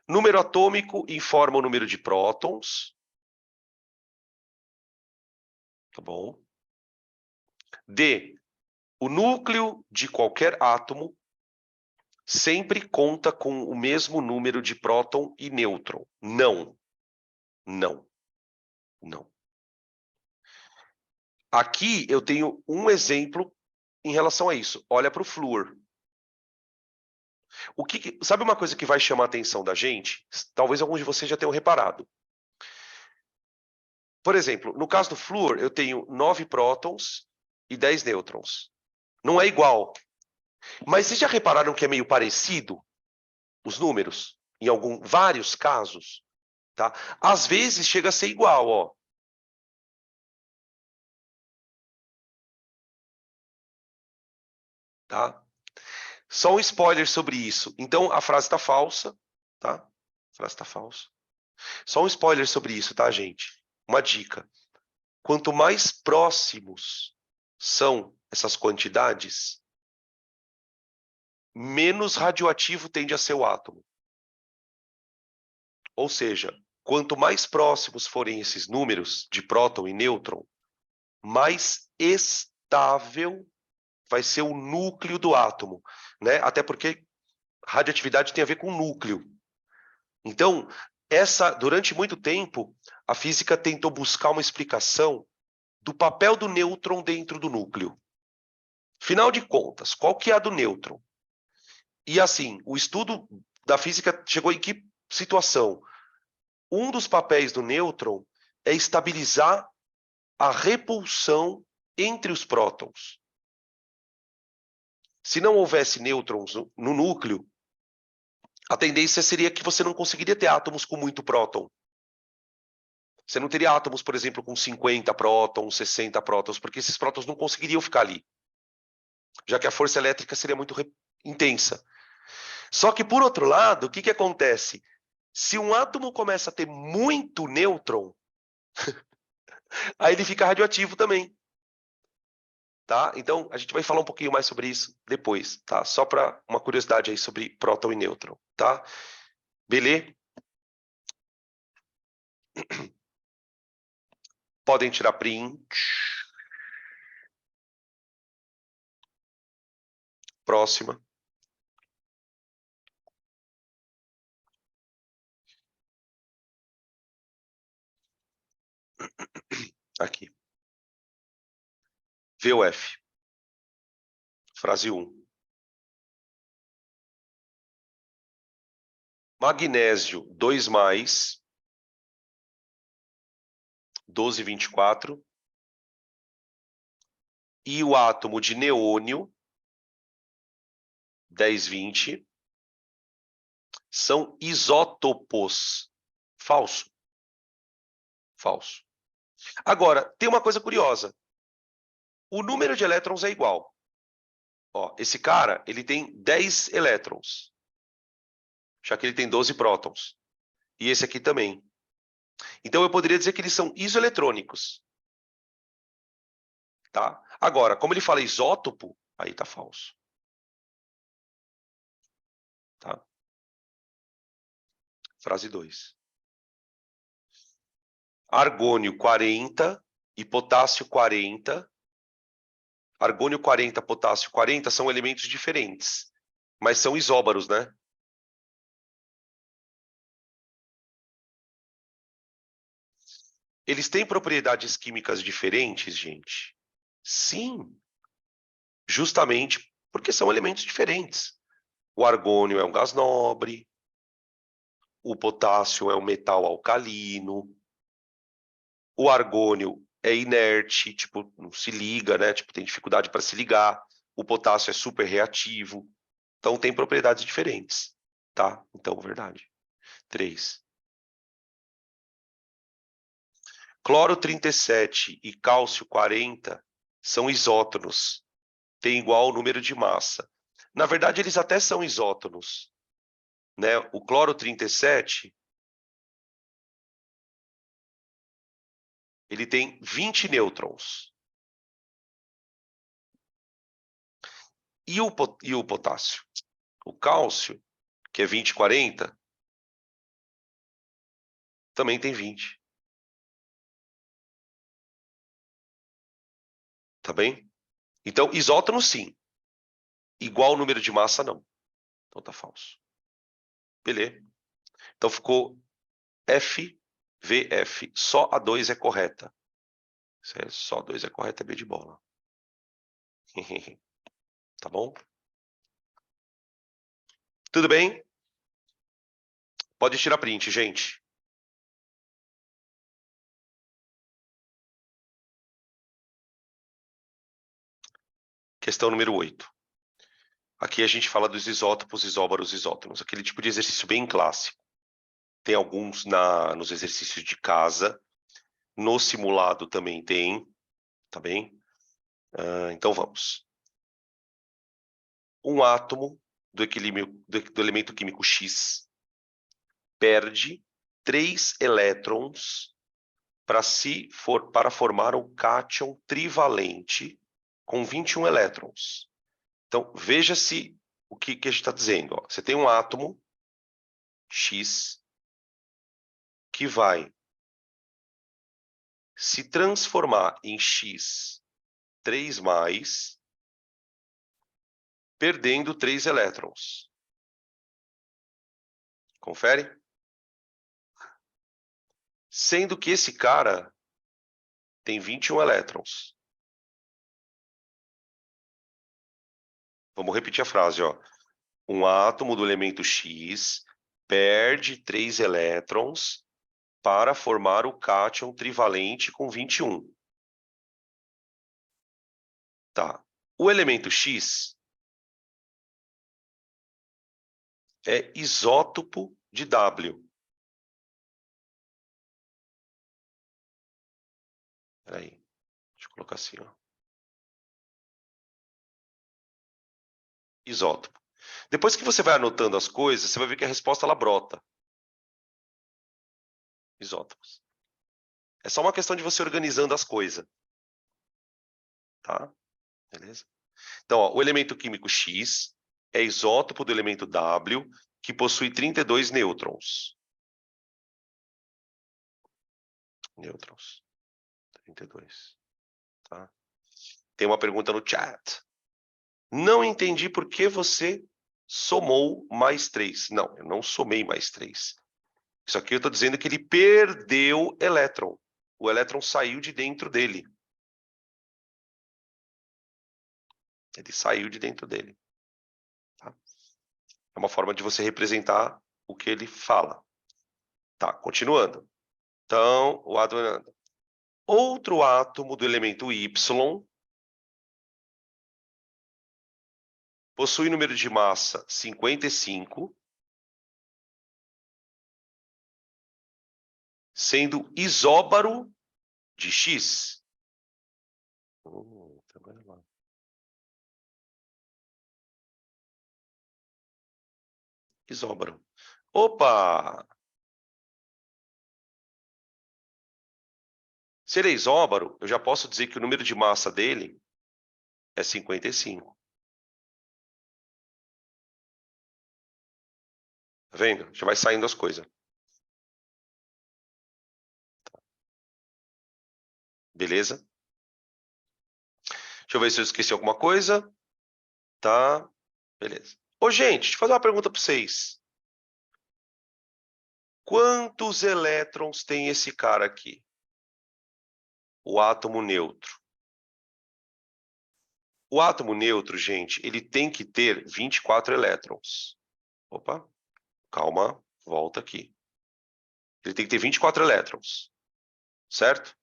Número atômico informa o número de prótons. Tá bom? D. O núcleo de qualquer átomo sempre conta com o mesmo número de próton e nêutron. Não. Não. Não. Aqui eu tenho um exemplo em relação a isso. Olha para o flúor. Sabe uma coisa que vai chamar a atenção da gente? Talvez alguns de vocês já tenham reparado. Por exemplo, no caso do flúor, eu tenho 9 prótons e 10 nêutrons. Não é igual. Mas vocês já repararam que é meio parecido os números? Em vários casos, tá? Às vezes chega a ser igual, ó. Tá? Só um spoiler sobre isso. Então, a frase está falsa, tá? A frase está falsa. Só um spoiler sobre isso, tá, gente? Uma dica. Quanto mais próximos são essas quantidades, menos radioativo tende a ser o átomo. Ou seja, quanto mais próximos forem esses números de próton e nêutron, mais estável vai ser o núcleo do átomo, né? Até porque radioatividade tem a ver com núcleo. Então, durante muito tempo, a física tentou buscar uma explicação do papel do nêutron dentro do núcleo. Final de contas, qual que é a do nêutron? E assim, o estudo da física chegou em que situação? Um dos papéis do nêutron é estabilizar a repulsão entre os prótons. Se não houvesse nêutrons no núcleo, a tendência seria que você não conseguiria ter átomos com muito próton. Você não teria átomos, por exemplo, com 50 prótons, 60 prótons, porque esses prótons não conseguiriam ficar ali, já que a força elétrica seria muito intensa. Só que, por outro lado, o que acontece? Se um átomo começa a ter muito nêutron, aí ele fica radioativo também. Tá? Então, a gente vai falar um pouquinho mais sobre isso depois, tá? Só para uma curiosidade aí sobre próton e nêutron, tá? Beleza? Podem tirar print. Próxima. Aqui. VOF. Frase 1. Magnésio 2+, 12,24. E o átomo de neônio, 10,20, são isótopos. Falso. Falso. Agora, tem uma coisa curiosa. O número de elétrons é igual. Ó, esse cara, ele tem 10 elétrons, já que ele tem 12 prótons. E esse aqui também. Então, eu poderia dizer que eles são isoeletrônicos. Tá? Agora, como ele fala isótopo, aí tá falso. Tá? Frase 2. Argônio 40 e potássio 40. Argônio 40, potássio 40 são elementos diferentes, mas são isóbaros, né? Eles têm propriedades químicas diferentes, gente? Sim, justamente porque são elementos diferentes. O argônio é um gás nobre, o potássio é um metal alcalino, o argônio é inerte, tipo, não se liga, né? Tipo, tem dificuldade para se ligar. O potássio é super reativo. Então, tem propriedades diferentes, tá? Então, verdade. 3. Cloro 37 e cálcio 40 são isótonos, têm igual número de massa. Na verdade, eles até são isótonos, né? O cloro 37, ele tem 20 nêutrons. E o potássio? O cálcio, que é 20 e 40, também tem 20. Tá bem? Então, isótono sim. Igual número de massa, não. Então tá falso. Beleza. Então ficou F, VF. Só a 2 é correta. Só 2 é correta, é B de bola. Tá bom? Tudo bem? Pode tirar print, gente. Questão número 8. Aqui a gente fala dos isótopos, isóbaros, isótonos. Aquele tipo de exercício bem clássico. Tem alguns nos exercícios de casa. No simulado também tem. Tá bem? Então vamos. Um átomo do elemento químico X perde 3 elétrons para formar um cátion trivalente com 21 elétrons. Então, veja-se o que a gente está dizendo. Ó. Você tem um átomo X que vai se transformar em X 3+, perdendo 3 elétrons. Confere? Sendo que esse cara tem 21 elétrons. Vamos repetir a frase, ó. Um átomo do elemento X perde 3 elétrons para formar o cátion trivalente com 21. Tá. O elemento X é isótopo de W. Peraí, deixa eu colocar assim, ó. Isótopo. Depois que você vai anotando as coisas, você vai ver que a resposta ela brota. Isótopos. É só uma questão de você organizando as coisas. Tá? Beleza? Então, ó, o elemento químico X é isótopo do elemento W, que possui 32 nêutrons. Nêutrons. 32. Tá? Tem uma pergunta no chat. Não entendi por que você somou mais 3. Não, eu não somei mais 3. Isso aqui eu estou dizendo que ele perdeu elétron. O elétron saiu de dentro dele. Ele saiu de dentro dele. Tá? É uma forma de você representar o que ele fala. Tá, continuando. Então, o átomo... Outro átomo do elemento Y possui número de massa 55, sendo isóbaro de X. Isóbaro. Opa! Se ele é isóbaro, eu já posso dizer que o número de massa dele é 55. Tá vendo? Já vai saindo as coisas. Beleza? Deixa eu ver se eu esqueci alguma coisa. Tá? Beleza. Ô, gente, deixa eu fazer uma pergunta para vocês. Quantos elétrons tem esse cara aqui? O átomo neutro. O átomo neutro, gente, ele tem que ter 24 elétrons. Opa, calma, volta aqui. Ele tem que ter 24 elétrons, certo?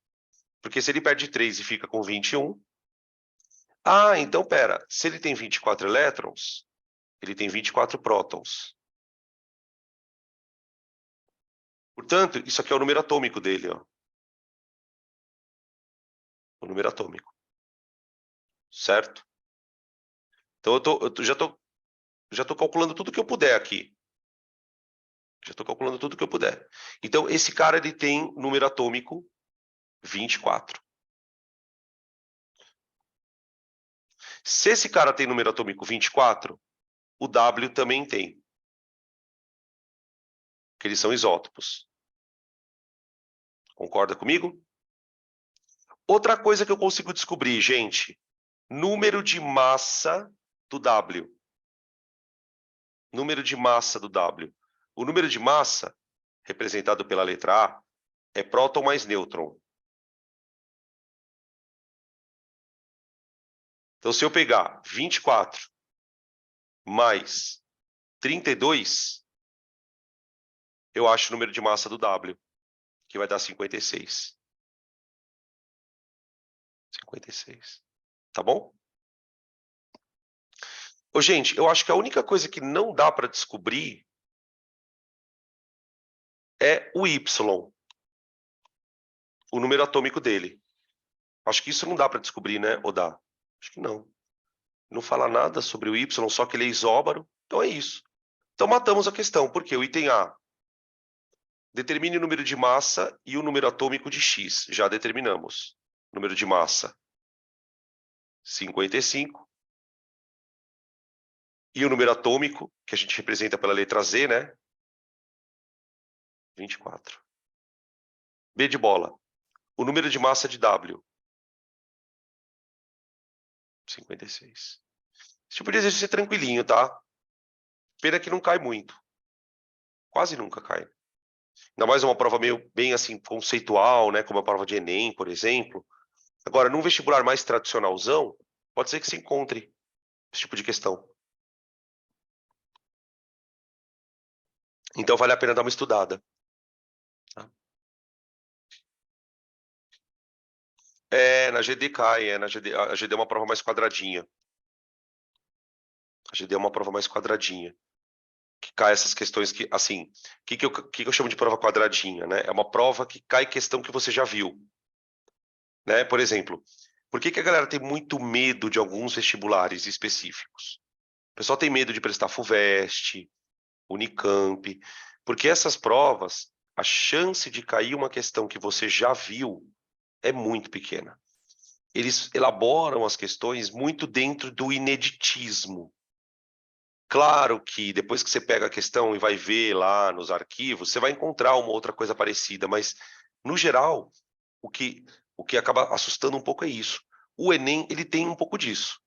Porque se ele perde 3 e fica com 21... Ah, então pera, se ele tem 24 elétrons, ele tem 24 prótons. Portanto, isso aqui é o número atômico dele, ó. O número atômico. Certo? Então já tô calculando tudo que eu puder aqui. Já estou calculando tudo que eu puder. Então, esse cara ele tem número atômico 24. Se esse cara tem número atômico 24, o W também tem. Porque eles são isótopos. Concorda comigo? Outra coisa que eu consigo descobrir, gente, número de massa do W. Número de massa do W. O número de massa, representado pela letra A, é próton mais nêutron. Então, se eu pegar 24 mais 32, eu acho o número de massa do W, que vai dar 56. 56. Tá bom? Ô, gente, eu acho que a única coisa que não dá para descobrir é o Y, o número atômico dele. Acho que isso não dá para descobrir, né? Ou dá? Acho que não. Não fala nada sobre o Y, só que ele é isóbaro. Então é isso. Então matamos a questão. Por quê? O item A. Determine o número de massa e o número atômico de X. Já determinamos. Número de massa, 55. E o número atômico, que a gente representa pela letra Z, né? 24. B de bola. O número de massa de W. 56. Esse tipo de exercício é tranquilinho, tá? Pena que não cai muito. Quase nunca cai. Ainda mais uma prova meio bem assim conceitual, né? Como a prova de Enem, por exemplo. Agora, num vestibular mais tradicionalzão, pode ser que se encontre esse tipo de questão. Então vale a pena dar uma estudada. Tá? Na GD cai, na GD, a GD é uma prova mais quadradinha. A GD é uma prova mais quadradinha. Que cai essas questões que, assim, o que eu chamo de prova quadradinha, né? É uma prova que cai questão que você já viu. Né? Por exemplo, por que a galera tem muito medo de alguns vestibulares específicos? O pessoal tem medo de prestar FUVEST, Unicamp, porque essas provas, a chance de cair uma questão que você já viu é muito pequena. Eles elaboram as questões muito dentro do ineditismo. Claro que depois que você pega a questão e vai ver lá nos arquivos, você vai encontrar uma outra coisa parecida, mas, no geral, o que acaba assustando um pouco é isso. O Enem, ele tem um pouco disso.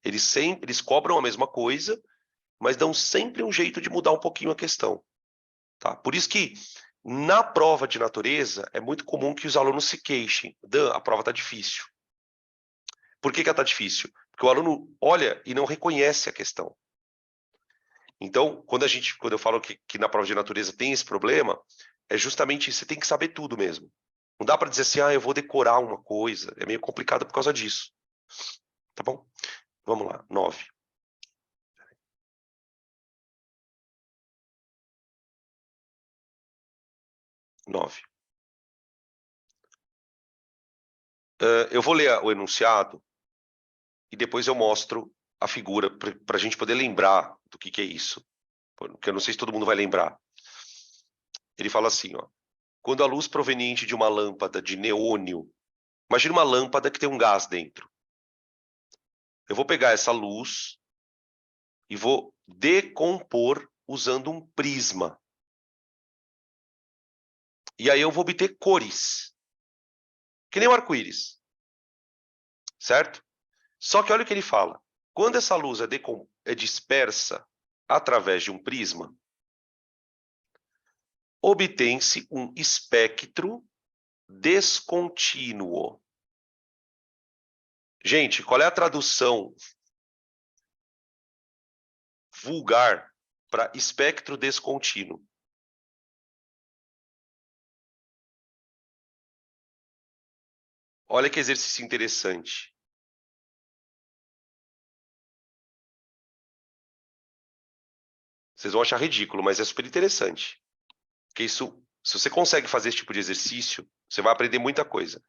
Eles cobram a mesma coisa, mas dão sempre um jeito de mudar um pouquinho a questão. Tá? Por isso que, na prova de natureza, é muito comum que os alunos se queixem. Dan, a prova está difícil. Por que ela está difícil? Porque o aluno olha e não reconhece a questão. Então, quando eu falo que na prova de natureza tem esse problema, é justamente isso, você tem que saber tudo mesmo. Não dá para dizer assim, eu vou decorar uma coisa. É meio complicado por causa disso. Tá bom? Vamos lá, 9. Eu vou ler o enunciado e depois eu mostro a figura para a gente poder lembrar do que é isso. Porque eu não sei se todo mundo vai lembrar. Ele fala assim, ó. Quando a luz proveniente de uma lâmpada de neônio, imagina uma lâmpada que tem um gás dentro. Eu vou pegar essa luz e vou decompor usando um prisma. E aí eu vou obter cores. Que nem o arco-íris. Certo? Só que olha o que ele fala. Quando essa luz é dispersa através de um prisma, obtém-se um espectro descontínuo. Gente, qual é a tradução vulgar para espectro descontínuo? Olha que exercício interessante. Vocês vão achar ridículo, mas é super interessante. Porque isso, se você consegue fazer esse tipo de exercício, você vai aprender muita coisa.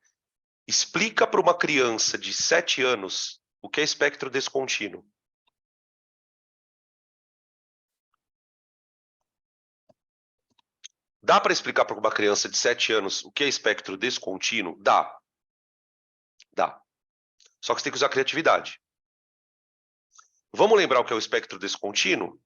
Explica para uma criança de 7 anos o que é espectro descontínuo. Dá para explicar para uma criança de 7 anos o que é espectro descontínuo? Dá. Dá. Só que você tem que usar criatividade. Vamos lembrar o que é o espectro descontínuo?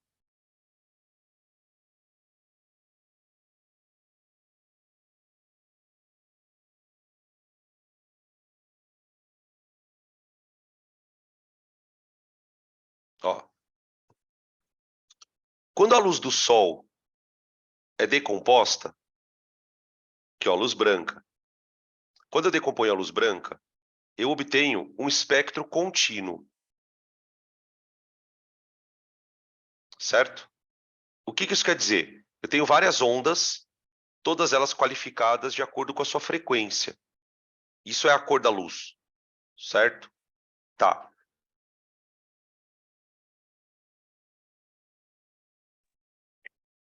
Ó. Quando a luz do Sol é decomposta, que é a luz branca, quando eu decomponho a luz branca, eu obtenho um espectro contínuo. Certo? O que isso quer dizer? Eu tenho várias ondas, todas elas qualificadas de acordo com a sua frequência. Isso é a cor da luz. Certo? Tá.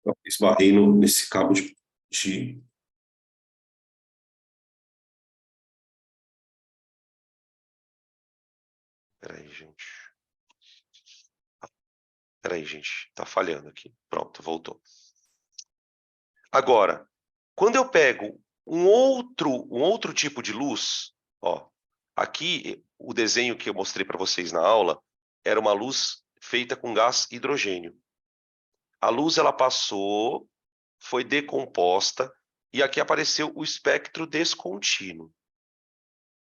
Eu esbarrei nesse cabo de... Peraí, gente. Peraí, gente. Tá falhando aqui. Pronto, voltou. Agora, quando eu pego um outro tipo de luz, ó, aqui o desenho que eu mostrei para vocês na aula era uma luz feita com gás hidrogênio. A luz ela passou, foi decomposta e aqui apareceu o espectro descontínuo.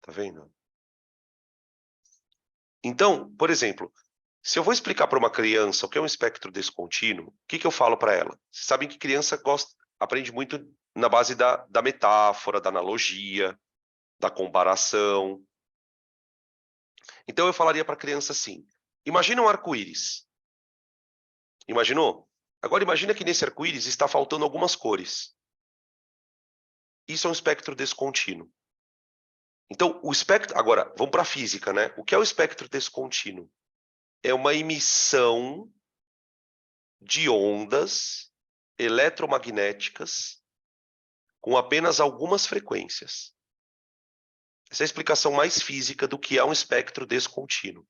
Tá vendo? Então, por exemplo, se eu vou explicar para uma criança o que é um espectro descontínuo, o que eu falo para ela? Vocês sabem que criança aprende muito na base da metáfora, da analogia, da comparação. Então eu falaria para a criança assim: imagina um arco-íris. Imaginou? Agora imagina que nesse arco-íris está faltando algumas cores. Isso é um espectro descontínuo. Então, o espectro... Agora, vamos para a física, né? O que é o espectro descontínuo? É uma emissão de ondas eletromagnéticas com apenas algumas frequências. Essa é a explicação mais física do que é um espectro descontínuo.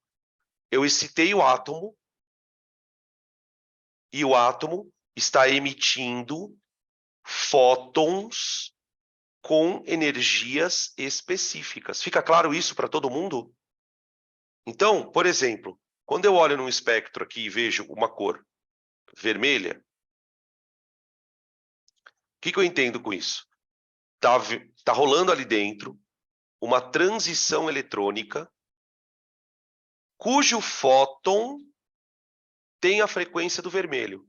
Eu excitei o átomo e o átomo está emitindo fótons com energias específicas. Fica claro isso para todo mundo? Então, por exemplo, quando eu olho num espectro aqui e vejo uma cor vermelha, o que eu entendo com isso? Tá rolando ali dentro uma transição eletrônica cujo fóton tem a frequência do vermelho.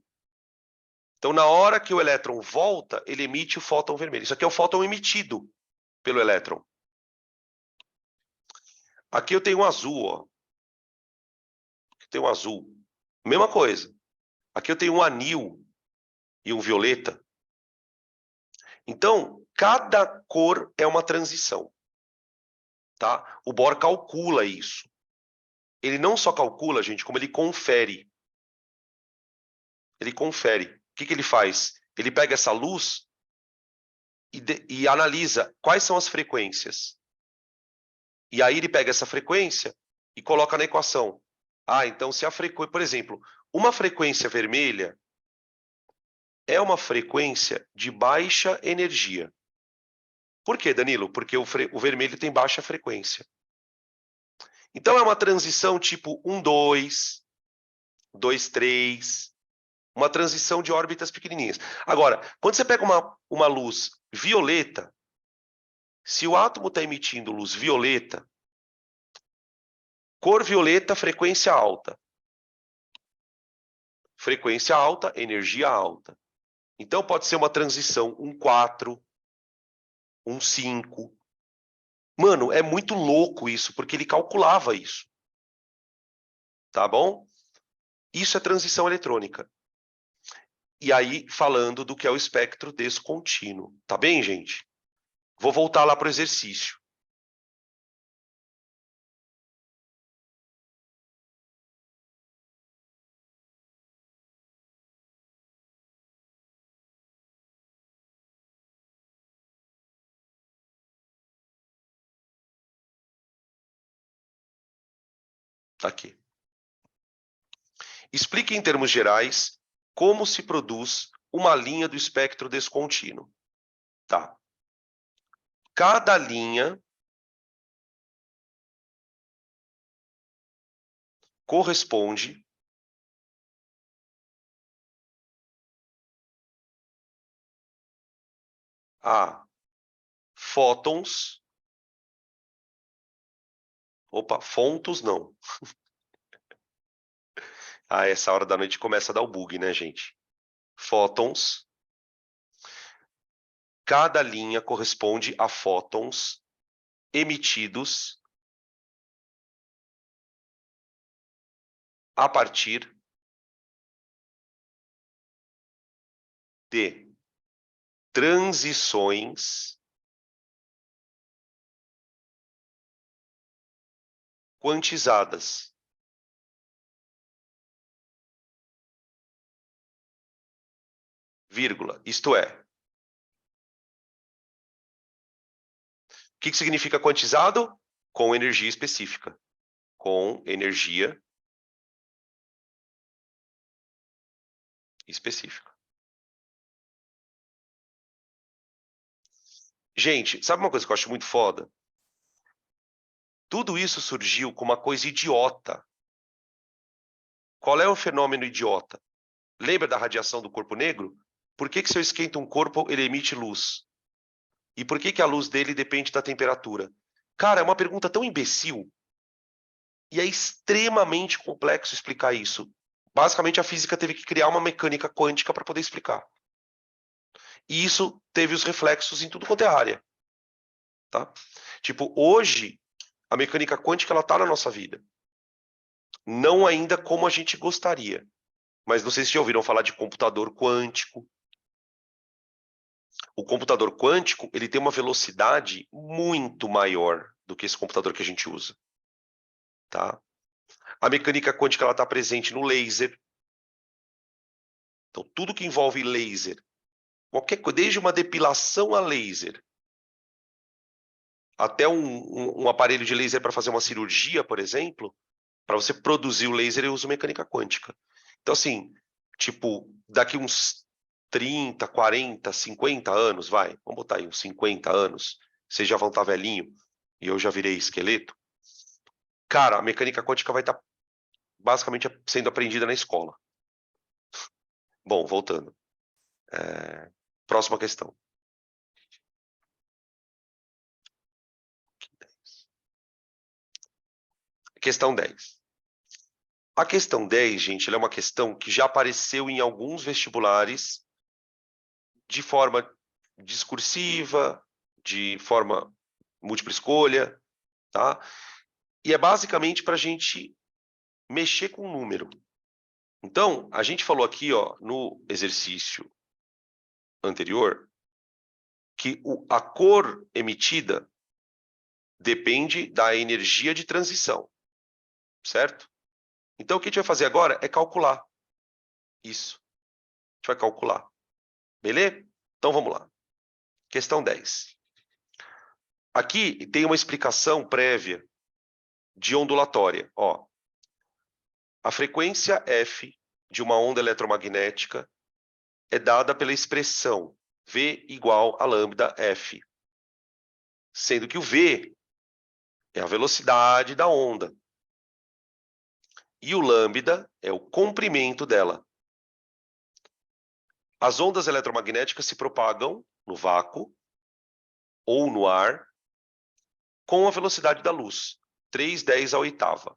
Então, na hora que o elétron volta, ele emite o fóton vermelho. Isso aqui é o fóton emitido pelo elétron. Aqui eu tenho um azul, ó. Aqui tem um azul. Mesma coisa. Aqui eu tenho um anil e um violeta. Então, cada cor é uma transição, tá? O Bohr calcula isso. Ele não só calcula, gente, como ele confere. Ele confere. O que ele faz? Ele pega essa luz e analisa quais são as frequências. E aí ele pega essa frequência e coloca na equação. Ah, então se a frequência, por exemplo, uma frequência vermelha é uma frequência de baixa energia. Por quê, Danilo? Porque o vermelho tem baixa frequência. Então é uma transição tipo 1,2, 2,3, uma transição de órbitas pequenininhas. Agora, quando você pega uma luz violeta, se o átomo está emitindo luz violeta, cor violeta, frequência alta. Frequência alta, energia alta. Então pode ser uma transição 1,4, 1,5. Mano, é muito louco isso, porque ele calculava isso. Tá bom? Isso é transição eletrônica. E aí, falando do que é o espectro descontínuo. Tá bem, gente? Vou voltar lá para o exercício. Tá aqui. Explique em termos gerais como se produz uma linha do espectro descontínuo. Tá. Cada linha corresponde a fótons. Opa, fontos não. Ah, essa hora da noite começa a dar o bug, né, gente? Fótons. Cada linha corresponde a fótons emitidos a partir de transições quantizadas. Vírgula. Isto é, o que significa quantizado? Com energia específica. Com energia específica. Gente, sabe uma coisa que eu acho muito foda? Tudo isso surgiu com uma coisa idiota. Qual é o fenômeno idiota? Lembra da radiação do corpo negro? Por que se eu esquento um corpo, ele emite luz? E por que a luz dele depende da temperatura? Cara, é uma pergunta tão imbecil. E é extremamente complexo explicar isso. Basicamente, a física teve que criar uma mecânica quântica para poder explicar. E isso teve os reflexos em tudo quanto é área. Tá? Tipo, hoje, a mecânica quântica está na nossa vida. Não ainda como a gente gostaria. Mas não sei se já ouviram falar de computador quântico. O computador quântico ele tem uma velocidade muito maior do que esse computador que a gente usa. Tá? A mecânica quântica está presente no laser. Então, tudo que envolve laser, qualquer coisa, desde uma depilação a laser, até um aparelho de laser para fazer uma cirurgia, por exemplo, para você produzir o laser, eu uso mecânica quântica. Então, assim, tipo, daqui uns 30, 40, 50 anos, vai, vamos botar aí uns 50 anos, vocês já vão estar velhinho e eu já virei esqueleto. Cara, a mecânica quântica vai estar basicamente sendo aprendida na escola. Bom, voltando. Próxima questão. Questão 10. A questão 10, gente, ela é uma questão que já apareceu em alguns vestibulares de forma discursiva, de forma múltipla escolha, tá? E é basicamente para a gente mexer com o número. Então, a gente falou aqui, ó, no exercício anterior, que a cor emitida depende da energia de transição, certo? Então, o que a gente vai fazer agora é calcular isso. A gente vai calcular. Beleza? Então, vamos lá. Questão 10. Aqui tem uma explicação prévia de ondulatória. Ó, a frequência f de uma onda eletromagnética é dada pela expressão V igual a lambda f, sendo que o V é a velocidade da onda e o lambda é o comprimento dela. As ondas eletromagnéticas se propagam no vácuo ou no ar com a velocidade da luz, 3/10⁸.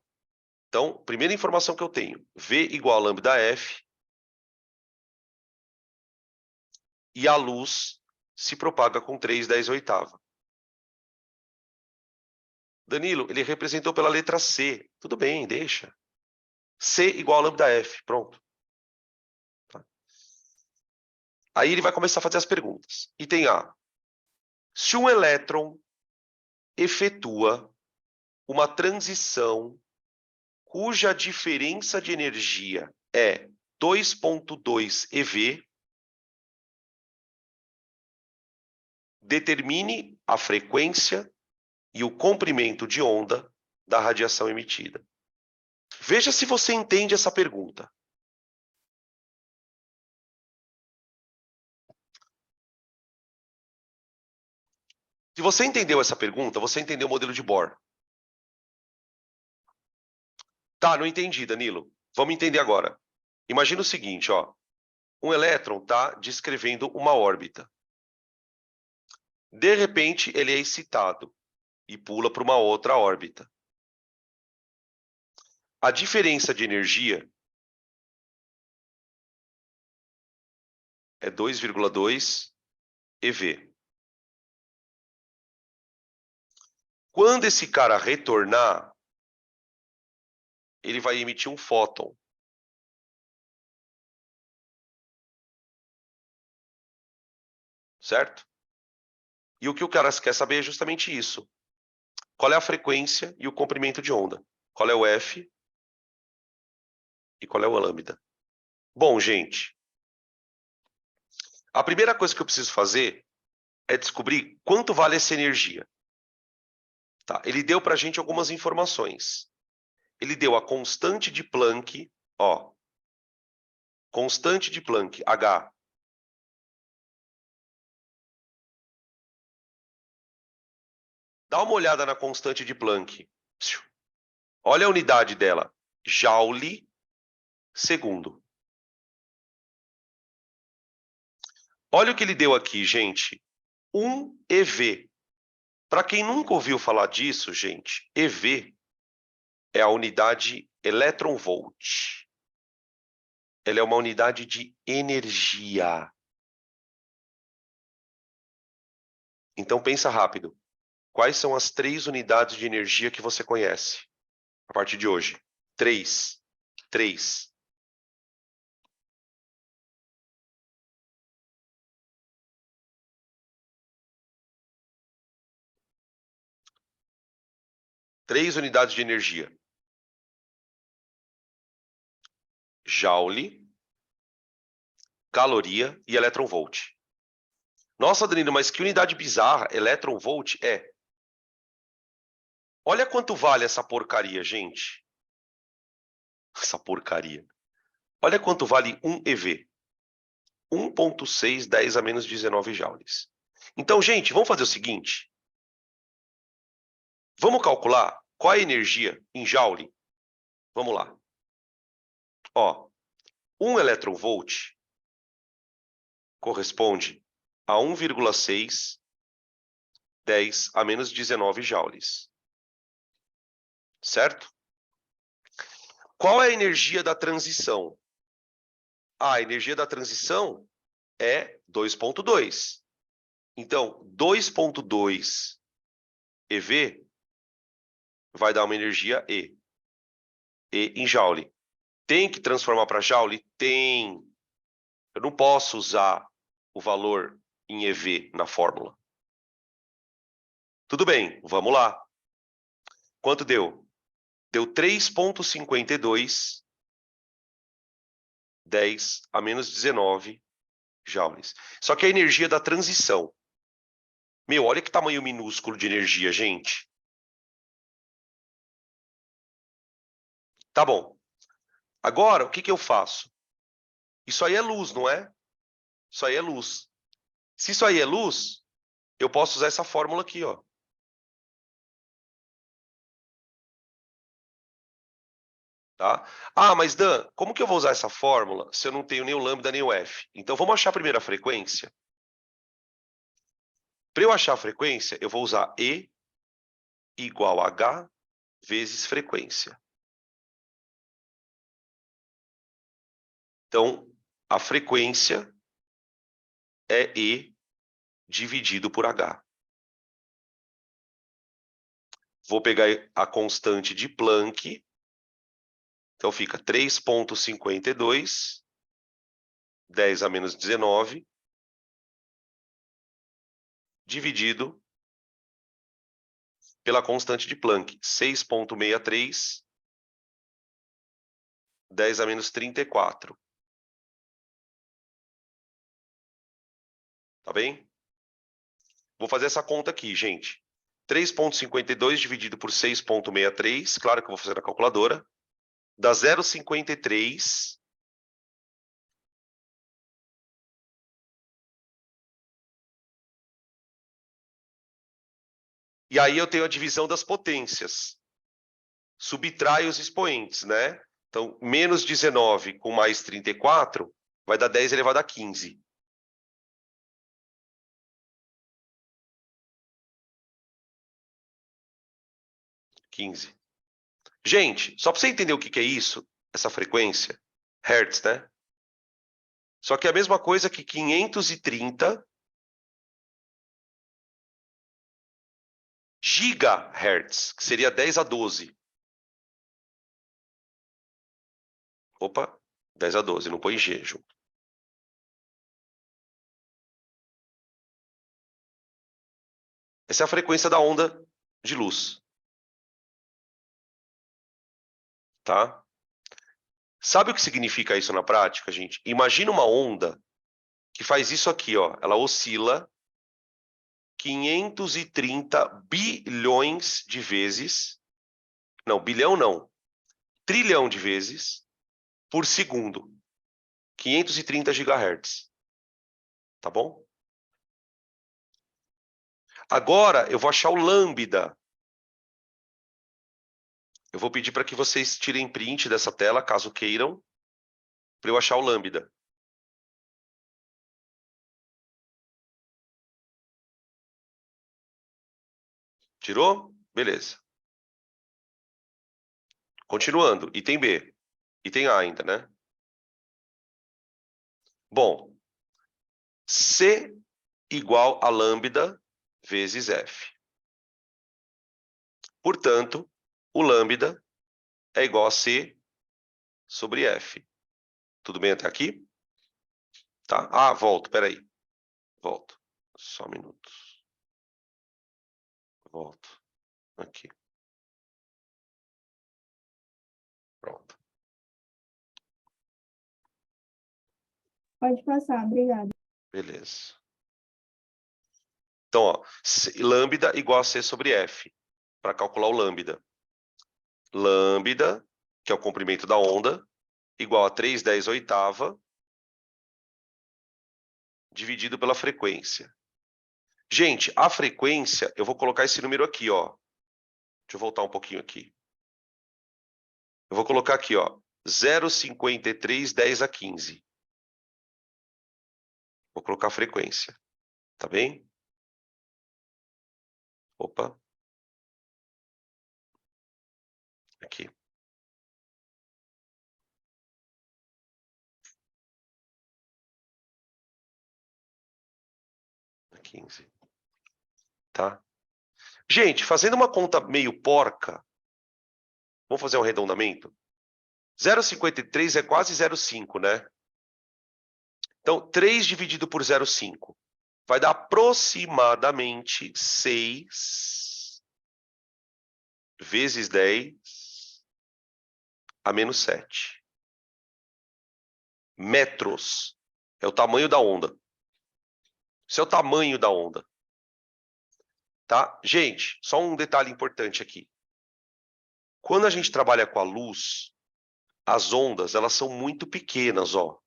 Então, primeira informação que eu tenho, V igual a lambda f, e a luz se propaga com 3/10⁸. Danilo, ele representou pela letra C. Tudo bem, deixa. C igual a lambda f, pronto. Tá. Aí ele vai começar a fazer as perguntas. Item A. Se um elétron efetua uma transição cuja diferença de energia é 2,2 eV, determine a frequência e o comprimento de onda da radiação emitida. Veja se você entende essa pergunta. Se você entendeu essa pergunta, você entendeu o modelo de Bohr. Tá, não entendi, Danilo. Vamos entender agora. Imagina o seguinte, ó. Um elétron está descrevendo uma órbita. De repente, ele é excitado e pula para uma outra órbita. A diferença de energia é 2,2 eV. Quando esse cara retornar, ele vai emitir um fóton. Certo? E o que o cara quer saber é justamente isso. Qual é a frequência e o comprimento de onda? Qual é o F e qual é o lambda? Bom, gente, a primeira coisa que eu preciso fazer é descobrir quanto vale essa energia. Tá? Ele deu para a gente algumas informações. Ele deu a constante de Planck, ó, constante de Planck, H. Dá uma olhada na constante de Planck. Olha a unidade dela, Joule segundo. Olha o que ele deu aqui, gente. 1 eV. Para quem nunca ouviu falar disso, gente, eV é a unidade elétron-volt. Ela é uma unidade de energia. Então pensa rápido. Quais são as 3 unidades de energia que você conhece a partir de hoje? 3. 3. Três unidades de energia. Joule, caloria e elétron-volt. Nossa, Danilo, mas que unidade bizarra, elétron-volt é. Olha quanto vale essa porcaria, gente. Essa porcaria. Olha quanto vale 1 eV. 1,6 10 a menos 19 joules. Então, gente, vamos fazer o seguinte. Vamos calcular qual é a energia em joule? Vamos lá. Ó, 1 elétron-volt corresponde a 1,6 10 a menos 19 joules. Certo? Qual é a energia da transição? A energia da transição é 2,2. Então, 2,2 eV vai dar uma energia E. E em Joule. Tem que transformar para Joule? Tem. Eu não posso usar o valor em EV na fórmula. Tudo bem, vamos lá. Quanto deu? Deu 3,52, 10 a menos 19 joules. Só que a energia da transição. Meu, olha que tamanho minúsculo de energia, gente. Tá bom. Agora, o que que eu faço? Isso aí é luz, não é? Isso aí é luz. Se isso aí é luz, eu posso usar essa fórmula aqui, ó. Tá? Ah, mas Dan, como que eu vou usar essa fórmula se eu não tenho nem o lambda nem o F? Então vamos achar primeiro a frequência. Para eu achar a frequência, eu vou usar E igual a H vezes frequência. Então, a frequência é E dividido por H. Vou pegar a constante de Planck. Então fica 3,52, 10 a menos 19, dividido pela constante de Planck, 6,63, 10 a menos 34. Tá bem? Vou fazer essa conta aqui, gente. 3,52 dividido por 6,63, claro que eu vou fazer na calculadora, dá 0,53. E aí eu tenho a divisão das potências. Subtrai os expoentes, né? Então, menos 19 com mais 34 vai dar 10 elevado a 15. Gente, só para você entender o que é isso, essa frequência, hertz, né? Só que é a mesma coisa que 530 gigahertz, que seria 10 a 12. Opa, 10 a 12, não põe G junto. Essa é a frequência da onda de luz. Tá? Sabe o que significa isso na prática, gente? Imagina uma onda que faz isso aqui, ó. Ela oscila 530 bilhões de vezes. Não, bilhão não. Trilhão de vezes por segundo. 530 gigahertz. Tá bom? Agora eu vou achar o lambda. Eu vou pedir para que vocês tirem print dessa tela, caso queiram, para eu achar o lambda. Tirou? Beleza. Continuando. Item B. Item A ainda, né? Bom, C igual a lambda vezes F. Portanto, o lambda é igual a C sobre F. Tudo bem até aqui? Tá? Ah, volto, peraí. Volto. Só um minuto. Volto. Aqui. Pronto. Pode passar, obrigada. Beleza. Então, ó, lambda igual a C sobre F. Para calcular o lambda. Lambda, que é o comprimento da onda, igual a 3/10 dividido pela frequência. Gente, a frequência, eu vou colocar esse número aqui, ó. Deixa eu voltar um pouquinho aqui. Eu vou colocar aqui, ó, 0,53 10 a 15. Vou colocar a frequência, tá bem? Opa. Aqui. A 15. Tá? Gente, fazendo uma conta meio porca, Vamos fazer um arredondamento? 0,53 é quase 0,5, né? Então, 3 dividido por 0,5 vai dar aproximadamente 6 vezes 10 a menos 7 metros. É o tamanho da onda. Esse é o tamanho da onda. Tá? Gente, só um detalhe importante aqui. Quando a gente trabalha com a luz, as ondas, elas são muito pequenas, ó.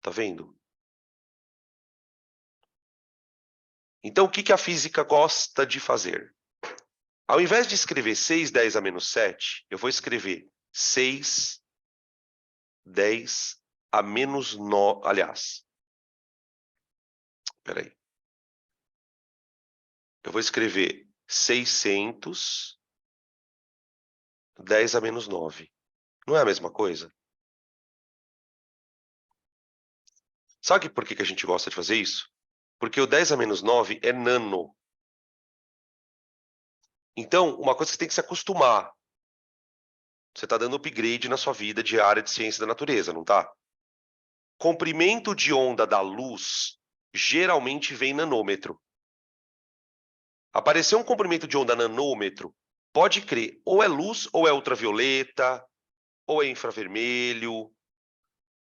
Tá vendo? Então, o que a física gosta de fazer? Ao invés de escrever 6, 10 a menos 7, eu vou escrever 6, 10 a menos 9. Aliás, peraí. Eu vou escrever 600, 10 a menos 9. Não é a mesma coisa? Sabe por que a gente gosta de fazer isso? Porque o 10 a menos 9 é nano. Então, uma coisa que você tem que se acostumar. Você está dando upgrade na sua vida de área de ciência da natureza, não está? Comprimento de onda da luz geralmente vem em nanômetro. Apareceu um comprimento de onda nanômetro, pode crer, ou é luz, ou é ultravioleta, ou é infravermelho,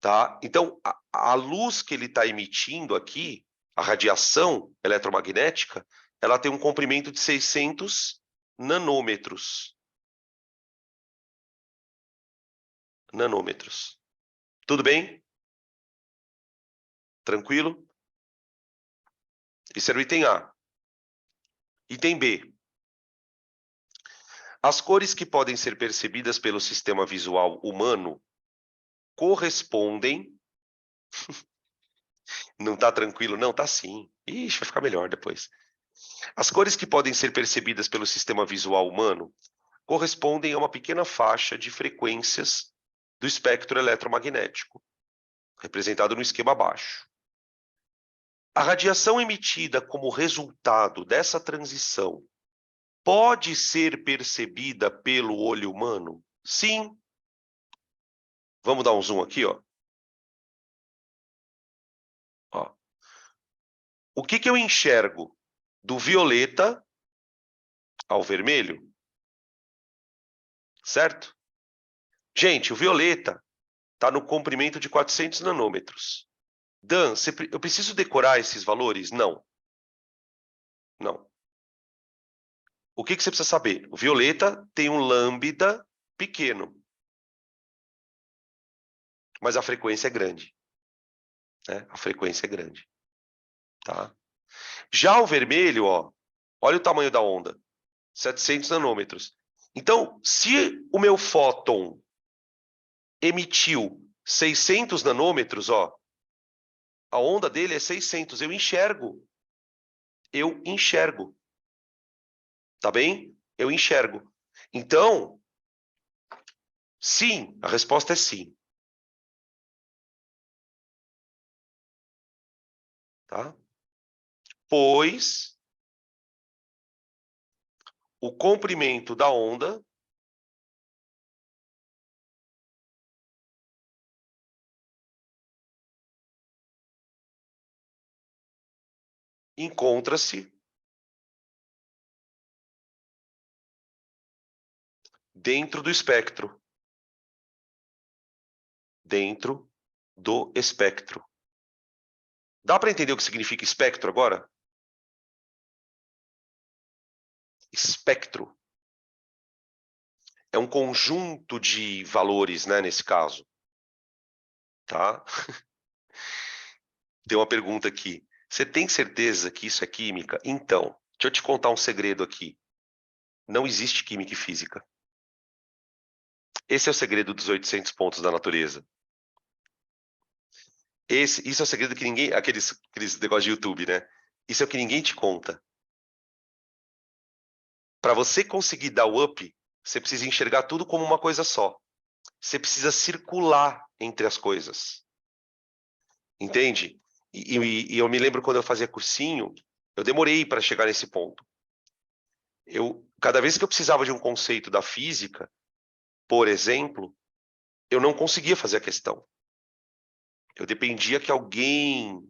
tá? Então, a luz que ele está emitindo aqui, a radiação eletromagnética, ela tem um comprimento de 600 nanômetros. Nanômetros. Tudo bem? Tranquilo? Isso era o item A. Item B. As cores que podem ser percebidas pelo sistema visual humano correspondem... Não está tranquilo? Não, tá sim. Ixi, vai ficar melhor depois. As cores que podem ser percebidas pelo sistema visual humano correspondem a uma pequena faixa de frequências do espectro eletromagnético, representado no esquema abaixo. A radiação emitida como resultado dessa transição pode ser percebida pelo olho humano? Sim. Vamos dar um zoom aqui, ó. Ó. O que eu enxergo do violeta ao vermelho? Certo? Gente, o violeta está no comprimento de 400 nanômetros. Dan, eu preciso decorar esses valores? Não. Não. O que você precisa saber? O violeta tem um lambda pequeno, mas a frequência é grande. Né? A frequência é grande. Tá? Já o vermelho, ó, olha o tamanho da onda. 700 nanômetros. Então, se o meu fóton emitiu 600 nanômetros, ó, a onda dele é 600. Eu enxergo. Eu enxergo. Tá bem? Eu enxergo. Então, sim, a resposta é sim. Tá? Pois o comprimento da onda encontra-se dentro do espectro. Dentro do espectro. Dá para entender o que significa espectro agora? Espectro. É um conjunto de valores, né, nesse caso. Tá? Tem uma pergunta aqui. Você tem certeza que isso é química? Então, deixa eu te contar um segredo aqui. Não existe química e física. Esse é o segredo dos 800 pontos da natureza. Isso é o segredo que ninguém... Aqueles negócios de YouTube, né? Isso é o que ninguém te conta. Para você conseguir dar o up, você precisa enxergar tudo como uma coisa só. Você precisa circular entre as coisas. Entende? E eu me lembro quando eu fazia cursinho, eu demorei para chegar nesse ponto. Cada vez que eu precisava de um conceito da física, por exemplo, eu não conseguia fazer a questão. Eu dependia que alguém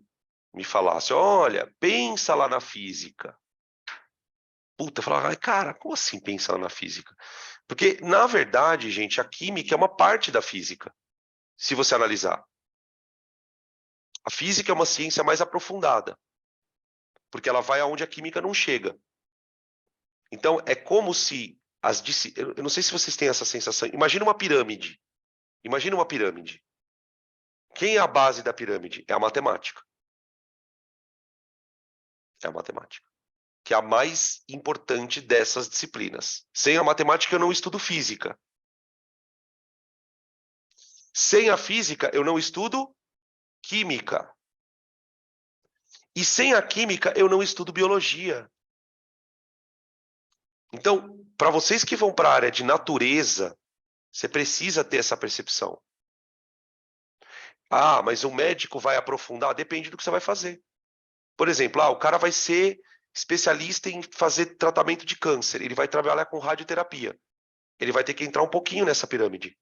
me falasse, olha, pensa lá na física. Puta, eu falava, cara, como assim pensa lá na física? Porque, na verdade, gente, a química é uma parte da física, se você analisar. A física é uma ciência mais aprofundada, porque ela vai aonde a química não chega. Então, é como se eu não sei se vocês têm essa sensação. Imagina uma pirâmide. Imagina uma pirâmide. Quem é a base da pirâmide? É a matemática. É a matemática. Que é a mais importante dessas disciplinas. Sem a matemática, eu não estudo física. Sem a física, eu não estudo química. E sem a química, eu não estudo biologia. Então, para vocês que vão para a área de natureza, você precisa ter essa percepção. Ah, mas o médico vai aprofundar? Depende do que você vai fazer. Por exemplo, o cara vai ser especialista em fazer tratamento de câncer. Ele vai trabalhar com radioterapia. Ele vai ter que entrar um pouquinho nessa pirâmide.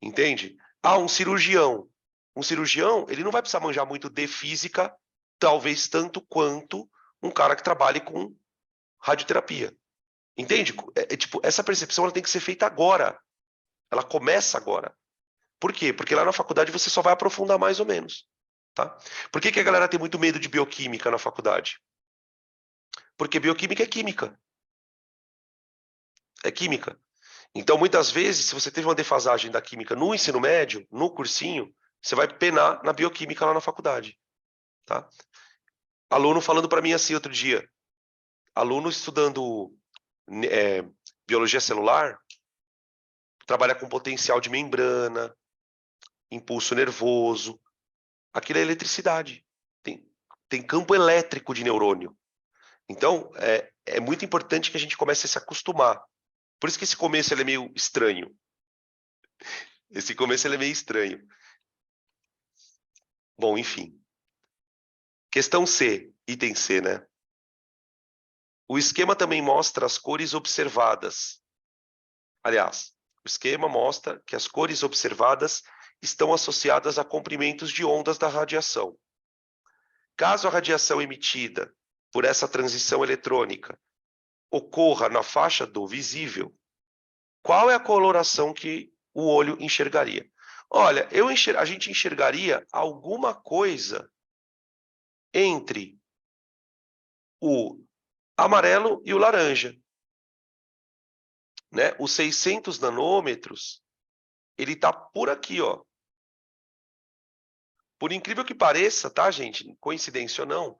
Entende? Um cirurgião. Um cirurgião, ele não vai precisar manjar muito de física, talvez tanto quanto um cara que trabalhe com radioterapia. Entende? Tipo, essa percepção ela tem que ser feita agora. Ela começa agora. Por quê? Porque lá na faculdade você só vai aprofundar mais ou menos. Tá? Por que a galera tem muito medo de bioquímica na faculdade? Porque bioquímica é química. É química. Então, muitas vezes, se você teve uma defasagem da química no ensino médio, no cursinho, você vai penar na bioquímica lá na faculdade. Tá? Aluno falando para mim assim outro dia, aluno estudando biologia celular, trabalha com potencial de membrana, impulso nervoso, aquilo é eletricidade, tem campo elétrico de neurônio. Então, é muito importante que a gente comece a se acostumar. Por isso que esse começo ele é meio estranho. Esse começo ele é meio estranho. Bom, enfim. Questão C, item C, né? O esquema também mostra as cores observadas. Aliás, o esquema mostra que as cores observadas estão associadas a comprimentos de ondas da radiação. Caso a radiação emitida por essa transição eletrônica ocorra na faixa do visível, qual é a coloração que o olho enxergaria? Olha, a gente enxergaria alguma coisa entre o amarelo e o laranja. Né? Os 600 nanômetros, ele está por aqui, ó. Por incrível que pareça, tá, gente? Coincidência ou não,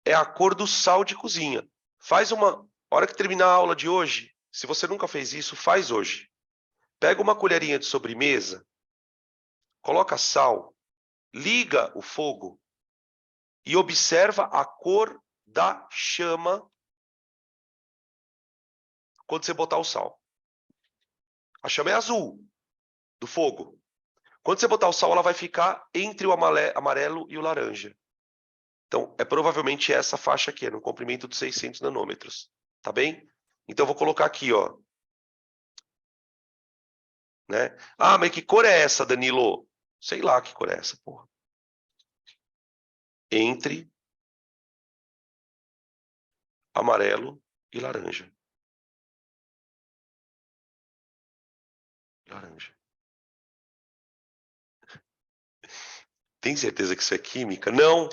é a cor do sal de cozinha. Faz uma... hora que terminar a aula de hoje, se você nunca fez isso, faz hoje. Pega uma colherinha de sobremesa, coloca sal, liga o fogo e observa a cor da chama quando você botar o sal. A chama é azul, do fogo. Quando você botar o sal, ela vai ficar entre o amarelo e o laranja. Então, é provavelmente essa faixa aqui, no comprimento de 600 nanômetros. Tá bem? Então, eu vou colocar aqui, ó. Né? Mas que cor é essa, Danilo? Sei lá que cor é essa, porra. Entre amarelo e laranja. Laranja. Tem certeza que isso é química? Não,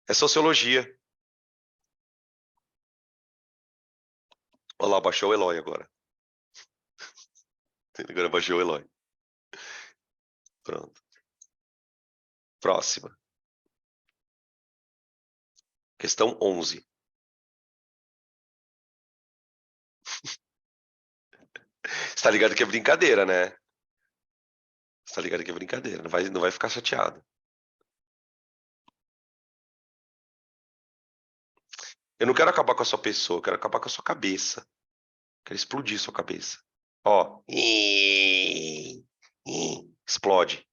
é sociologia. Olha lá, baixou o Eloy agora. Agora baixou o Eloy. Pronto. Próxima. Questão 11. Você tá ligado que é brincadeira, né? Você tá ligado que é brincadeira, não vai ficar chateado. Eu não quero acabar com a sua pessoa, eu quero acabar com a sua cabeça. Quero explodir sua cabeça. Ó. Explode.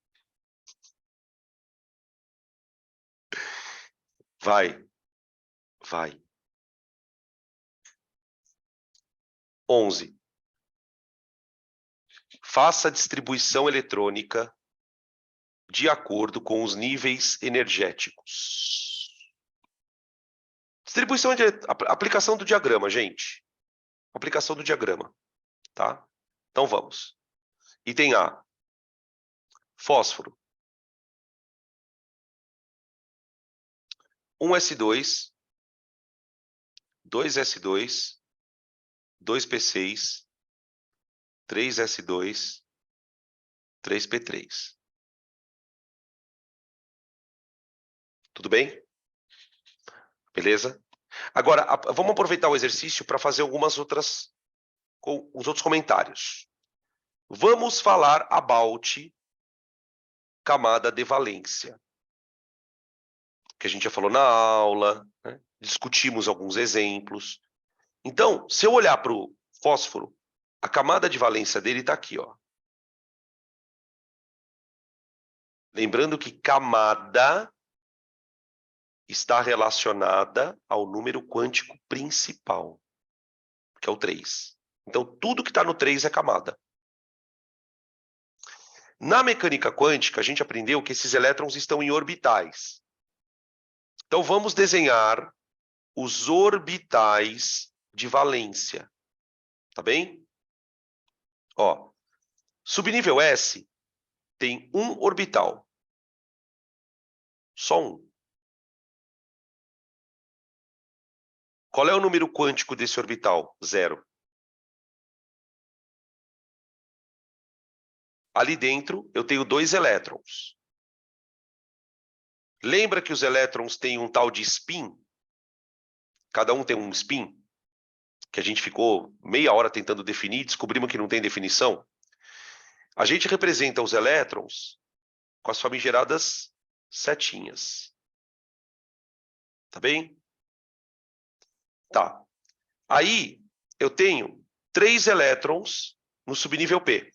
Vai. Vai. 11. Faça a distribuição eletrônica de acordo com os níveis energéticos. Distribuição de aplicação do diagrama, gente. Aplicação do diagrama, tá? Então vamos. Item A. Fósforo. 1s2, 2s2, 2p6, 3s2, 3p3. Tudo bem? Beleza? Agora, vamos aproveitar o exercício para fazer os outros comentários. Vamos falar about camada de valência, que a gente já falou na aula, né? Discutimos alguns exemplos. Então, se eu olhar para o fósforo, a camada de valência dele está aqui, ó. Lembrando que camada está relacionada ao número quântico principal, que é o 3. Então, tudo que está no 3 é camada. Na mecânica quântica, a gente aprendeu que esses elétrons estão em orbitais. Então, vamos desenhar os orbitais de valência. Tá bem? Ó, subnível S tem um orbital. Só um. Qual é o número quântico desse orbital? 0. Ali dentro, eu tenho 2 elétrons. Lembra que os elétrons têm um tal de spin? Cada um tem um spin? Que a gente ficou meia hora tentando definir, descobrimos que não tem definição. A gente representa os elétrons com as famigeradas setinhas. Tá bem? Tá. Aí, eu tenho 3 elétrons no subnível P.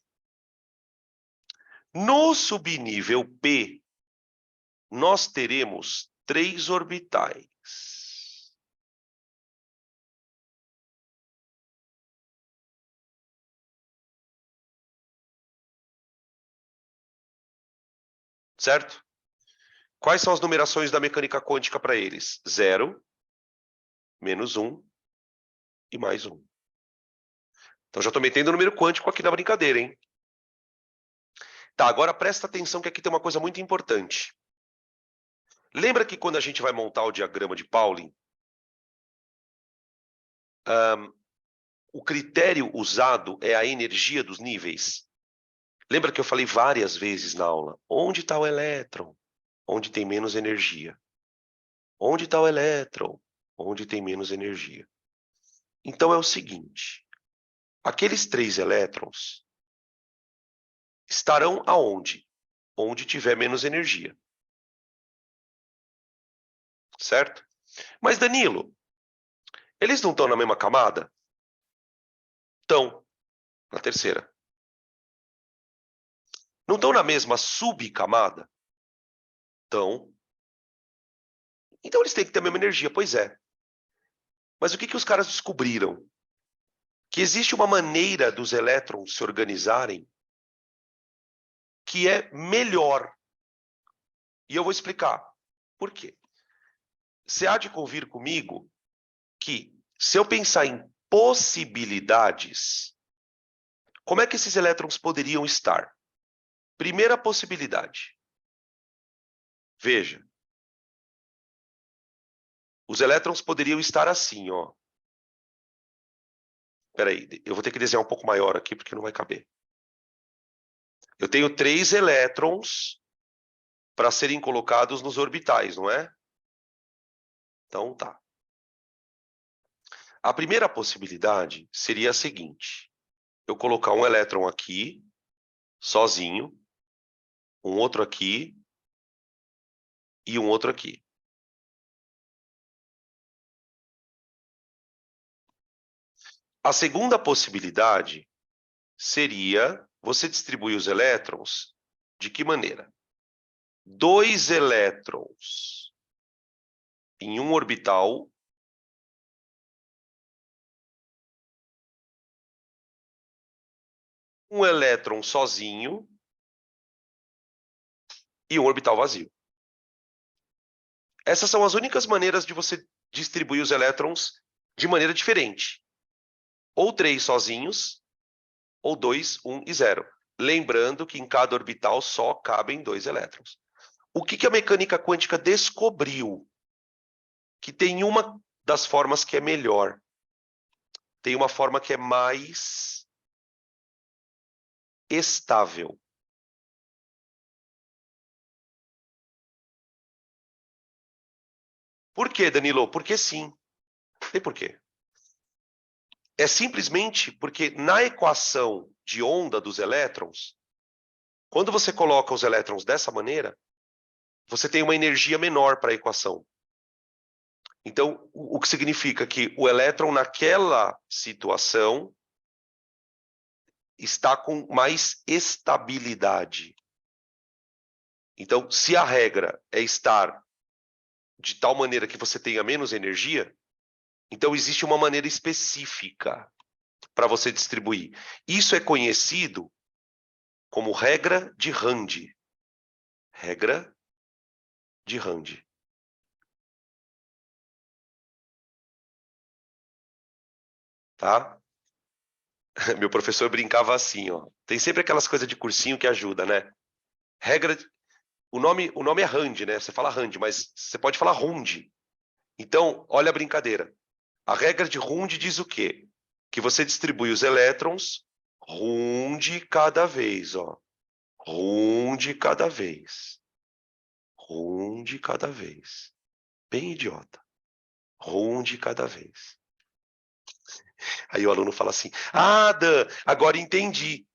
No subnível P, nós teremos 3 orbitais. Certo? Quais são as numerações da mecânica quântica para eles? 0, menos 1 e mais 1. Então, já estou metendo o número quântico aqui na brincadeira, hein? Tá, agora presta atenção que aqui tem uma coisa muito importante. Lembra que quando a gente vai montar o diagrama de Pauling, o critério usado é a energia dos níveis? Lembra que eu falei várias vezes na aula? Onde está o elétron? Onde tem menos energia. Onde está o elétron? Onde tem menos energia. Então é o seguinte, aqueles 3 elétrons estarão aonde? Onde tiver menos energia. Certo? Mas, Danilo, eles não estão na mesma camada? Estão, na terceira. Não estão na mesma subcamada? Estão. Então eles têm que ter a mesma energia, pois é. Mas o que os caras descobriram? Que existe uma maneira dos elétrons se organizarem que é melhor. E eu vou explicar por quê. Você há de convir comigo que, se eu pensar em possibilidades, como é que esses elétrons poderiam estar? Primeira possibilidade. Veja. Os elétrons poderiam estar assim, ó. Espera aí, eu vou ter que desenhar um pouco maior aqui, porque não vai caber. Eu tenho 3 elétrons para serem colocados nos orbitais, não é? Então, tá. A primeira possibilidade seria a seguinte. Eu colocar um elétron aqui, sozinho, um outro aqui e um outro aqui. A segunda possibilidade seria você distribuir os elétrons de que maneira? 2 elétrons em um orbital um elétron sozinho e um orbital vazio. Essas são as únicas maneiras de você distribuir os elétrons de maneira diferente. Ou 3 sozinhos, ou 2, 1 e 0. Lembrando que em cada orbital só cabem 2 elétrons. O que a mecânica quântica descobriu? Que tem uma das formas que é melhor. Tem uma forma que é mais estável. Por quê, Danilo? Porque sim. Tem por quê. É simplesmente porque na equação de onda dos elétrons, quando você coloca os elétrons dessa maneira, você tem uma energia menor para a equação. Então, o que significa que o elétron naquela situação está com mais estabilidade. Então, se a regra é estar de tal maneira que você tenha menos energia, então existe uma maneira específica para você distribuir. Isso é conhecido como regra de Rand. Regra de Rand. Tá? Meu professor brincava assim, ó. Tem sempre aquelas coisas de cursinho que ajuda, né? Regra, o nome é Rand, né? Você fala Rand, mas você pode falar Rund. Então, olha a brincadeira. A regra de Rund diz o quê? Que você distribui os elétrons Rund cada vez, ó. Rund cada vez. Rund cada vez. Bem idiota. Rund cada vez. Aí o aluno fala assim: Ah, Dan, agora entendi.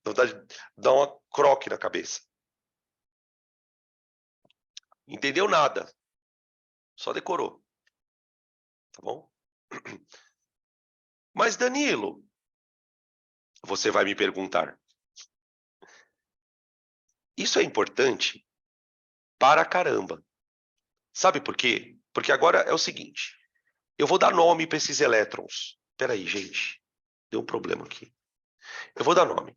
Então dá uma croque na cabeça. Entendeu nada. Só decorou. Tá bom? Mas, Danilo, você vai me perguntar. Isso é importante para caramba. Sabe por quê? Porque agora é o seguinte. Eu vou dar nome para esses elétrons. Espera aí, gente. Deu um problema aqui. Eu vou dar nome.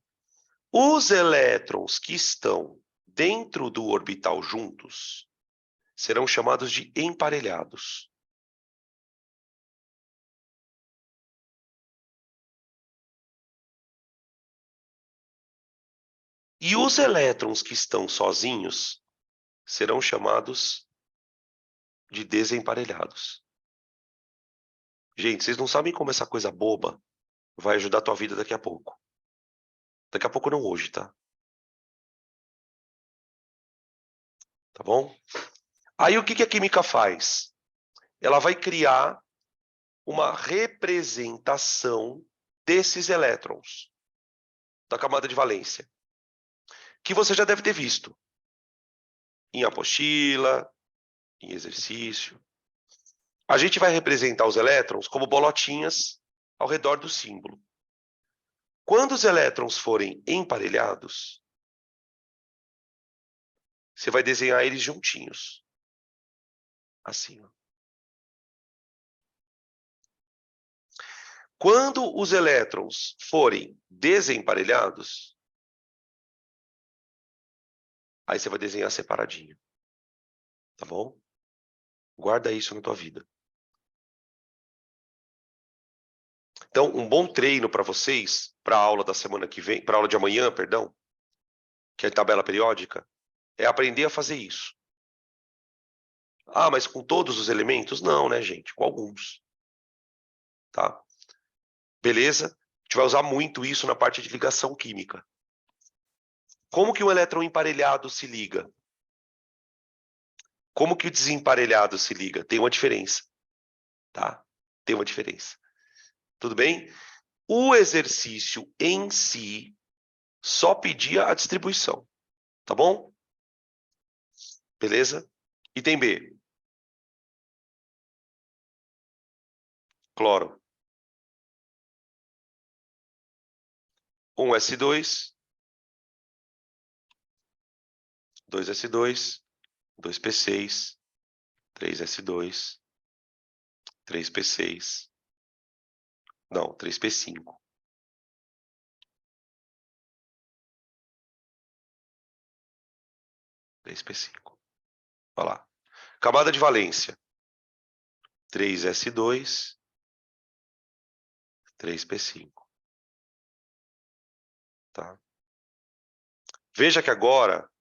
Os elétrons que estão dentro do orbital juntos serão chamados de emparelhados. E os elétrons que estão sozinhos serão chamados de desemparelhados. Gente, vocês não sabem como essa coisa boba vai ajudar a tua vida daqui a pouco. Daqui a pouco não hoje, tá? Tá bom? Aí o que a química faz? Ela vai criar uma representação desses elétrons da camada de valência, que você já deve ter visto em apostila, em exercício. A gente vai representar os elétrons como bolotinhas ao redor do símbolo. Quando os elétrons forem emparelhados, você vai desenhar eles juntinhos. Assim, ó. Quando os elétrons forem desemparelhados, aí você vai desenhar separadinho. Tá bom? Guarda isso na tua vida. Então, um bom treino para vocês, para a aula da semana que vem, para a aula de amanhã, perdão, que é tabela periódica, é aprender a fazer isso. Ah, mas com todos os elementos? Não, né, gente? Com alguns. Tá? Beleza? A gente vai usar muito isso na parte de ligação química. Como que um elétron emparelhado se liga? Como que o desemparelhado se liga? Tem uma diferença. Tá? Tem uma diferença. Tudo bem? O exercício em si só pedia a distribuição. Tá bom? Beleza? Item B. Cloro. 1s2, 2s2, 2p6, 3s2, 3p6. Não, 3p5. 3p5. Olha lá. Camada de valência. 3s2, 3p5. Tá? Veja que agora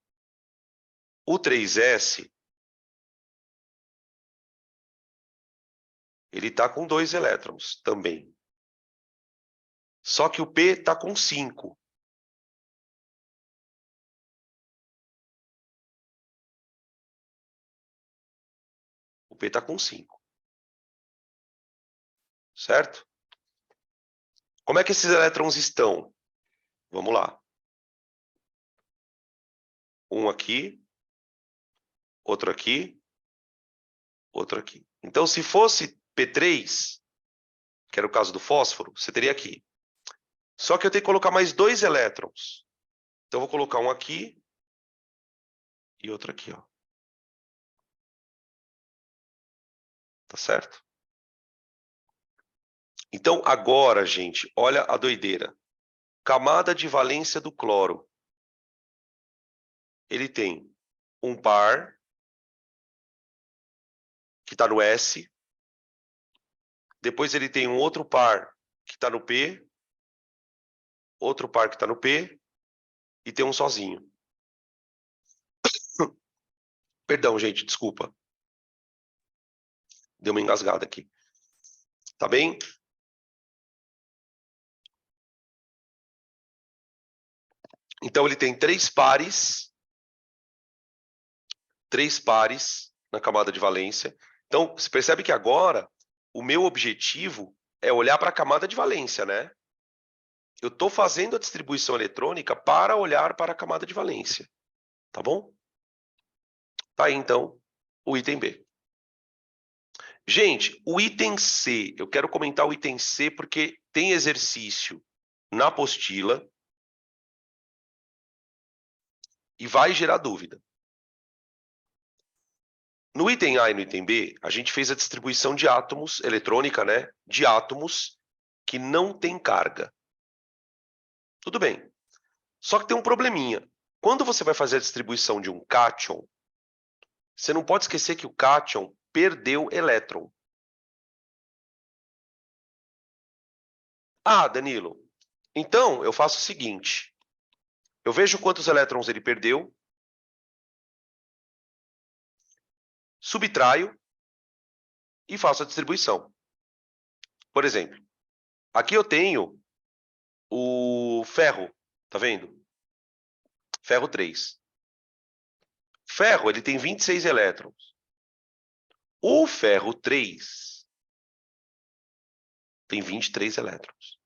o 3s ele está com 2 elétrons também. Só que o P está com 5. O P está com 5. Certo? Como é que esses elétrons estão? Vamos lá. Um aqui, outro aqui, outro aqui. Então, se fosse P3, que era o caso do fósforo, você teria aqui. Só que eu tenho que colocar mais 2 elétrons. Então, eu vou colocar um aqui e outro aqui, ó. Tá certo? Então, agora, gente, olha a doideira. Camada de valência do cloro. Ele tem um par, que está no S. Depois ele tem um outro par, que está no P. Outro par que está no P. E tem um sozinho. Perdão, gente, desculpa. Deu uma engasgada aqui. Tá bem? Então, ele tem 3 pares na camada de valência. Então, você percebe que agora o meu objetivo é olhar para a camada de valência, né? Eu estou fazendo a distribuição eletrônica para olhar para a camada de valência. Tá bom? Tá aí, então, o item B. Gente, o item C, eu quero comentar o item C porque tem exercício na apostila e vai gerar dúvida. No item A e no item B, a gente fez a distribuição de átomos, eletrônica, né? De átomos que não tem carga. Tudo bem. Só que tem um probleminha. Quando você vai fazer a distribuição de um cátion, você não pode esquecer que o cátion perdeu elétron. Ah, Danilo, então eu faço o seguinte. Eu vejo quantos elétrons ele perdeu, subtraio e faço a distribuição. Por exemplo, aqui eu tenho o ferro, tá vendo? Ferro 3. Ferro, ele tem 26 elétrons. O ferro 3 tem 23 elétrons.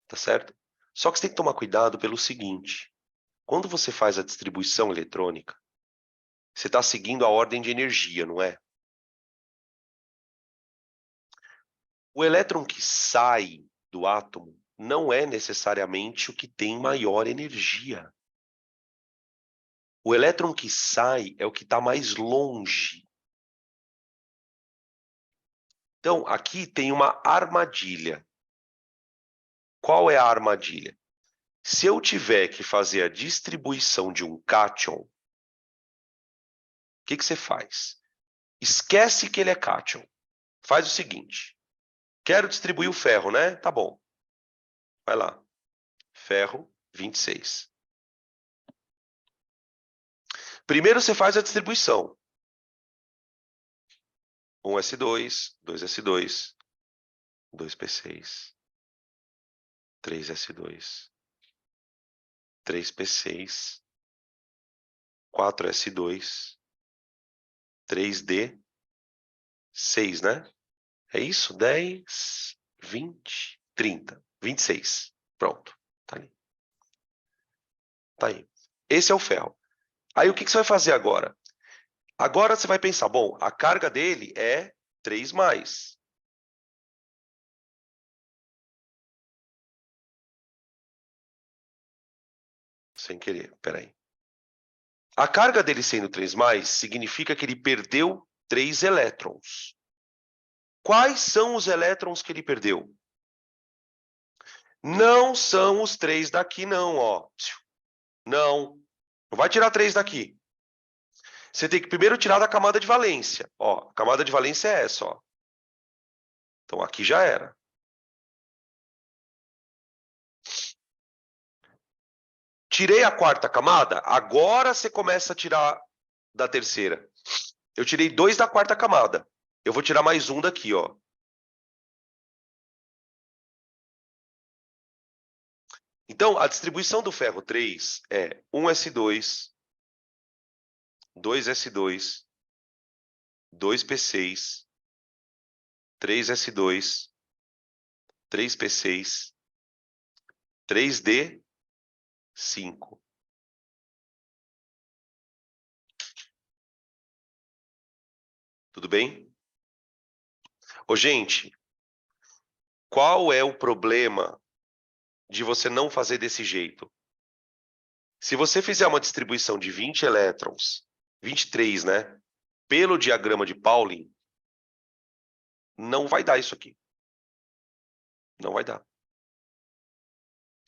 Tá certo? Só que você tem que tomar cuidado pelo seguinte. Quando você faz a distribuição eletrônica, você está seguindo a ordem de energia, não é? O elétron que sai do átomo não é necessariamente o que tem maior energia. O elétron que sai é o que está mais longe. Então, aqui tem uma armadilha. Qual é a armadilha? Se eu tiver que fazer a distribuição de um cátion, o que você faz? Esquece que ele é cátion. Faz o seguinte. Quero distribuir o ferro, né? Tá bom. Vai lá. Ferro, 26. Primeiro você faz a distribuição. 1s2, 2s2, 2p6, 3s2, 3p6, 4s2, 3d, 6, né? É isso? 10, 20, 30, 26. Pronto. Tá aí. Tá aí. Esse é o ferro. Aí o que você vai fazer agora? Agora você vai pensar, bom, a carga dele é 3+. Sem querer, peraí. A carga dele sendo 3+, significa que ele perdeu 3 elétrons. Quais são os elétrons que ele perdeu? Não são os 3 daqui, não, ó. Não. Não vai tirar 3 daqui. Você tem que primeiro tirar da camada de valência. Ó, a camada de valência é essa, ó. Então aqui já era. Tirei a quarta camada, agora você começa a tirar da terceira. Eu tirei 2 da quarta camada. Eu vou tirar mais um daqui, ó. Então, a distribuição do ferro 3 é 1s2, 2s2, 2p6, 3s2, 3p6, 3d5. Tudo bem? Ô, gente, qual é o problema de você não fazer desse jeito? Se você fizer uma distribuição de 20 elétrons, 23, né? Pelo diagrama de Pauling, não vai dar isso aqui. Não vai dar.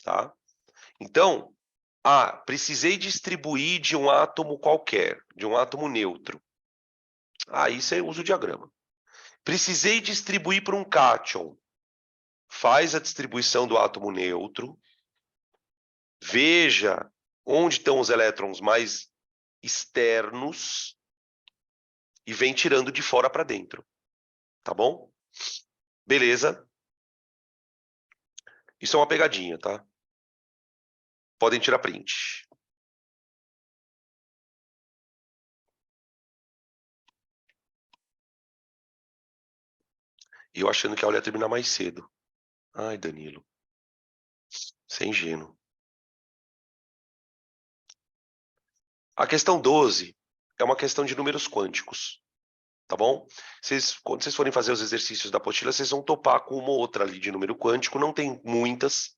Tá? Então, precisei distribuir de um átomo qualquer, de um átomo neutro. Aí você usa o diagrama. Precisei distribuir para um cátion. Faz a distribuição do átomo neutro. Veja onde estão os elétrons mais externos e vem tirando de fora para dentro. Tá bom? Beleza. Isso é uma pegadinha, tá? Podem tirar print. E eu achando que a aula ia terminar mais cedo. Ai, Danilo. Você é ingênuo. A questão 12 é uma questão de números quânticos. Tá bom? Quando vocês forem fazer os exercícios da apostila, vocês vão topar com uma ou outra ali de número quântico. Não tem muitas.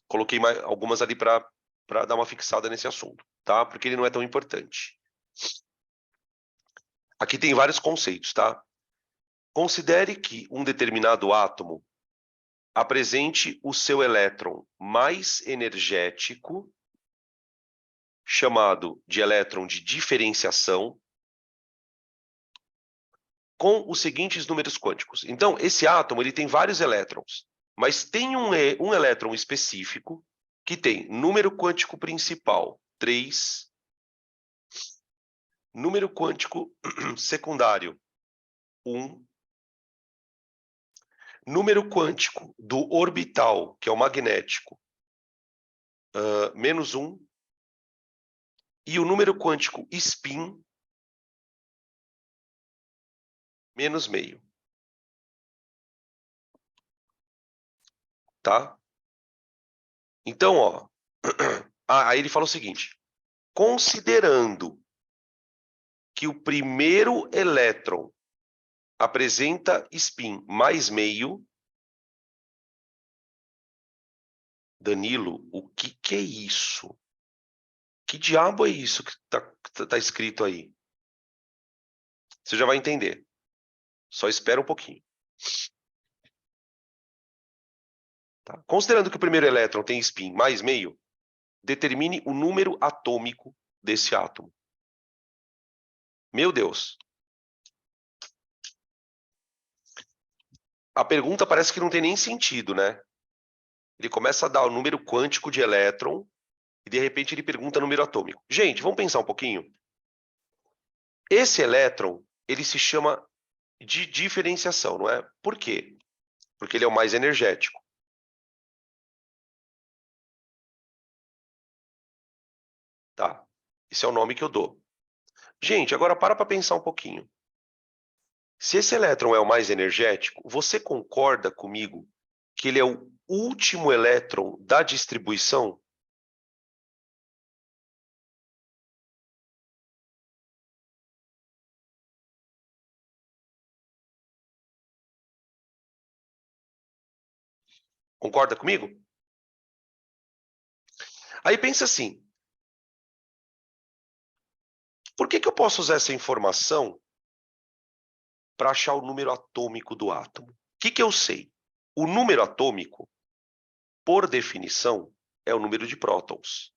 Coloquei algumas ali para dar uma fixada nesse assunto, tá? Porque ele não é tão importante. Aqui tem vários conceitos, tá? Considere que um determinado átomo apresente o seu elétron mais energético, chamado de elétron de diferenciação, com os seguintes números quânticos. Então, esse átomo ele tem vários elétrons, mas tem um elétron específico que tem número quântico principal 3, número quântico secundário 1, número quântico do orbital, que é o magnético, menos 1, e o número quântico spin, menos meio. Tá? Então, ó, aí ele fala o seguinte: considerando que o primeiro elétron apresenta spin mais meio, Danilo, o que é isso? Que diabo é isso que tá escrito aí? Você já vai entender. Só espera um pouquinho. Tá? Considerando que o primeiro elétron tem spin mais meio, determine o número atômico desse átomo. Meu Deus. A pergunta parece que não tem nem sentido, né? Ele começa a dar o número quântico de elétron e de repente ele pergunta o número atômico. Gente, vamos pensar um pouquinho? Esse elétron, ele se chama de diferenciação, não é? Por quê? Porque ele é o mais energético. Tá? Esse é o nome que eu dou. Gente, agora para pensar um pouquinho. Se esse elétron é o mais energético, você concorda comigo que ele é o último elétron da distribuição? Concorda comigo? Aí pensa assim, por que eu posso usar essa informação para achar o número atômico do átomo? O que eu sei? O número atômico, por definição, é o número de prótons.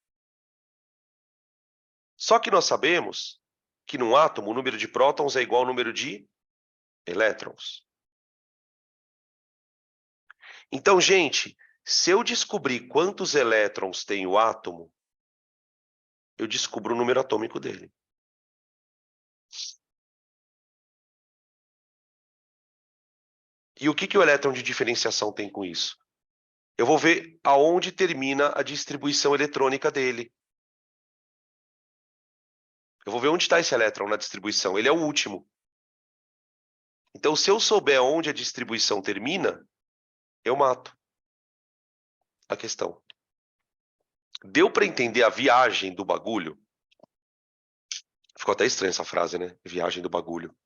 Só que nós sabemos que num átomo o número de prótons é igual ao número de elétrons. Então, gente, se eu descobrir quantos elétrons tem o átomo, eu descubro o número atômico dele. E o que o elétron de diferenciação tem com isso? Eu vou ver aonde termina a distribuição eletrônica dele. Eu vou ver onde está esse elétron na distribuição. Ele é o último. Então, se eu souber onde a distribuição termina, eu mato a questão. Deu para entender a viagem do bagulho? Ficou até estranha essa frase, né? Viagem do bagulho.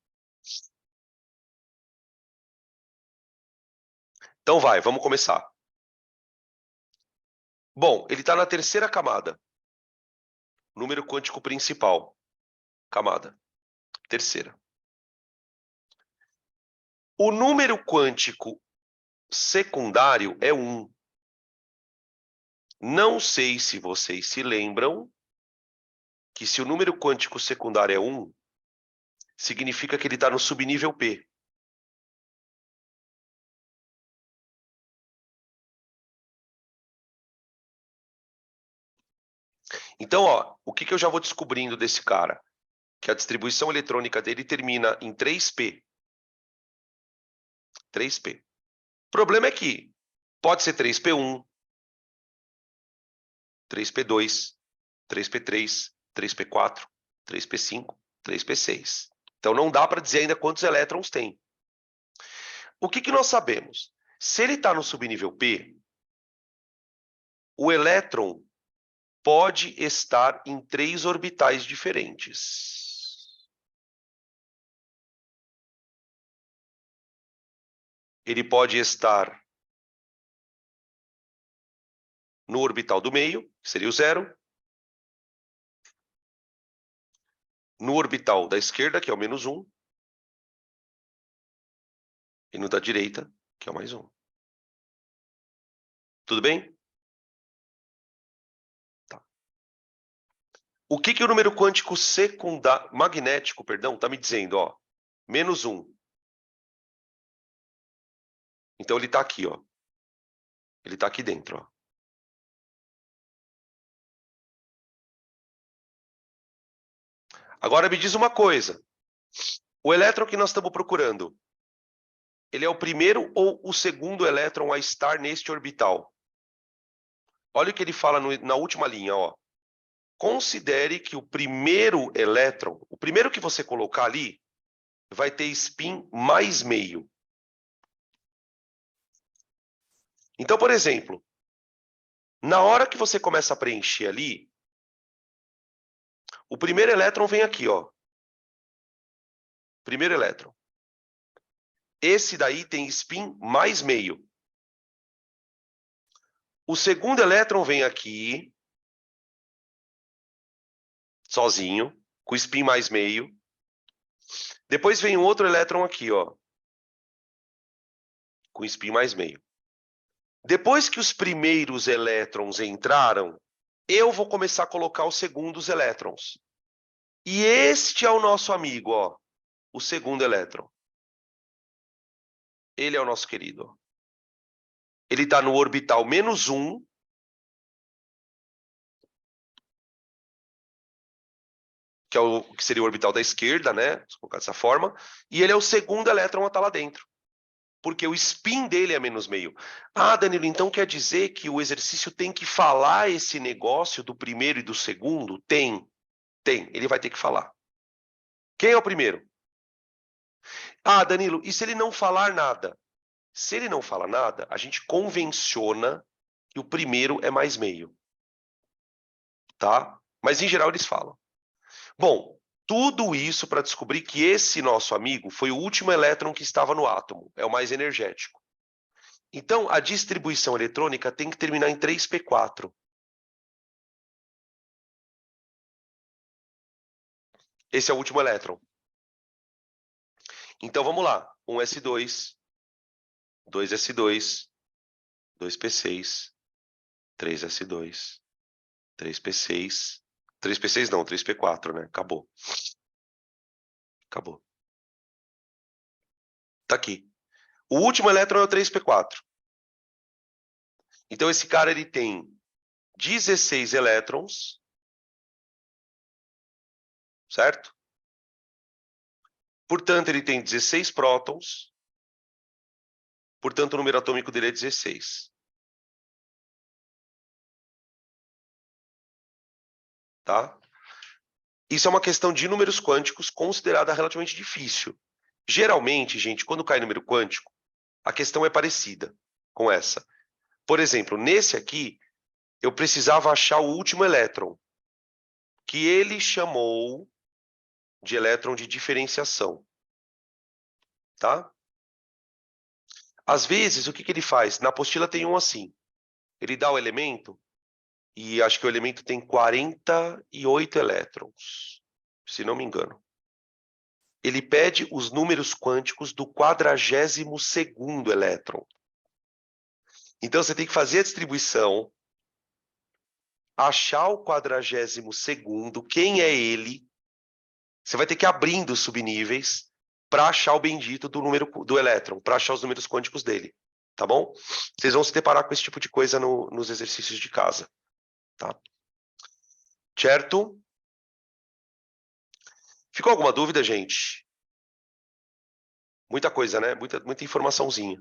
Então vai, vamos começar. Bom, ele está na terceira camada. Número quântico principal. Camada. Terceira. O número quântico secundário é 1. Não sei se vocês se lembram que se o número quântico secundário é 1, significa que ele está no subnível P. Então, ó, o que eu já vou descobrindo desse cara? Que a distribuição eletrônica dele termina em 3p. 3p. O problema é que pode ser 3p1, 3p2, 3p3, 3p4, 3p5, 3p6. Então não dá para dizer ainda quantos elétrons tem. O que nós sabemos? Se ele está no subnível P, o elétron pode estar em 3 orbitais diferentes. Ele pode estar no orbital do meio, que seria o 0. No orbital da esquerda, que é o -1. E no da direita, que é o +1. Tudo bem? Tá. O que o número quântico magnético, está me dizendo? Ó, -1. Então ele está aqui, ó. Ele está aqui dentro, ó. Agora me diz uma coisa. O elétron que nós estamos procurando, ele é o primeiro ou o segundo elétron a estar neste orbital? Olha o que ele fala na última linha, ó. Considere que o primeiro elétron, o primeiro que você colocar ali, vai ter spin mais meio. Então, por exemplo, na hora que você começa a preencher ali, o primeiro elétron vem aqui, ó. Primeiro elétron. Esse daí tem spin mais meio. O segundo elétron vem aqui, sozinho, com spin mais meio. Depois vem um outro elétron aqui, ó, com spin mais meio. Depois que os primeiros elétrons entraram, eu vou começar a colocar os segundos elétrons. E este é o nosso amigo, ó, o segundo elétron. Ele é o nosso querido. Ó. Ele está no orbital -1. Que seria o orbital da esquerda, né? Vou colocar dessa forma. E ele é o segundo elétron a estar lá dentro. Porque o spin dele é -meio. Ah, Danilo, então quer dizer que o exercício tem que falar esse negócio do primeiro e do segundo? Tem. Ele vai ter que falar. Quem é o primeiro? Ah, Danilo, e se ele não falar nada? Se ele não fala nada, a gente convenciona que o primeiro é mais meio. Tá? Mas em geral eles falam. Bom, tudo isso para descobrir que esse nosso amigo foi o último elétron que estava no átomo, é o mais energético. Então, a distribuição eletrônica tem que terminar em 3p4. Esse é o último elétron. Então, vamos lá. 1s2, 2s2, 2p6, 3s2, 3p6. 3p6 não, 3p4, né? Acabou. Acabou. Tá aqui. O último elétron é o 3p4. Então, esse cara ele tem 16 elétrons, certo? Portanto, ele tem 16 prótons. Portanto, o número atômico dele é 16. Tá? Isso é uma questão de números quânticos considerada relativamente difícil. Geralmente, gente, quando cai número quântico, a questão é parecida com essa. Por exemplo, nesse aqui, eu precisava achar o último elétron, que ele chamou de elétron de diferenciação. Tá? Às vezes, o que ele faz? Na apostila tem um assim. Ele dá o elemento, e acho que o elemento tem 48 elétrons, se não me engano. Ele pede os números quânticos do 42º elétron. Então, você tem que fazer a distribuição, achar o 42º, quem é ele. Você vai ter que ir abrindo os subníveis para achar o bendito do número do elétron, para achar os números quânticos dele. Tá bom? Vocês vão se deparar com esse tipo de coisa nos exercícios de casa. Tá? Certo? Ficou alguma dúvida, gente? Muita coisa, né? Muita informaçãozinha.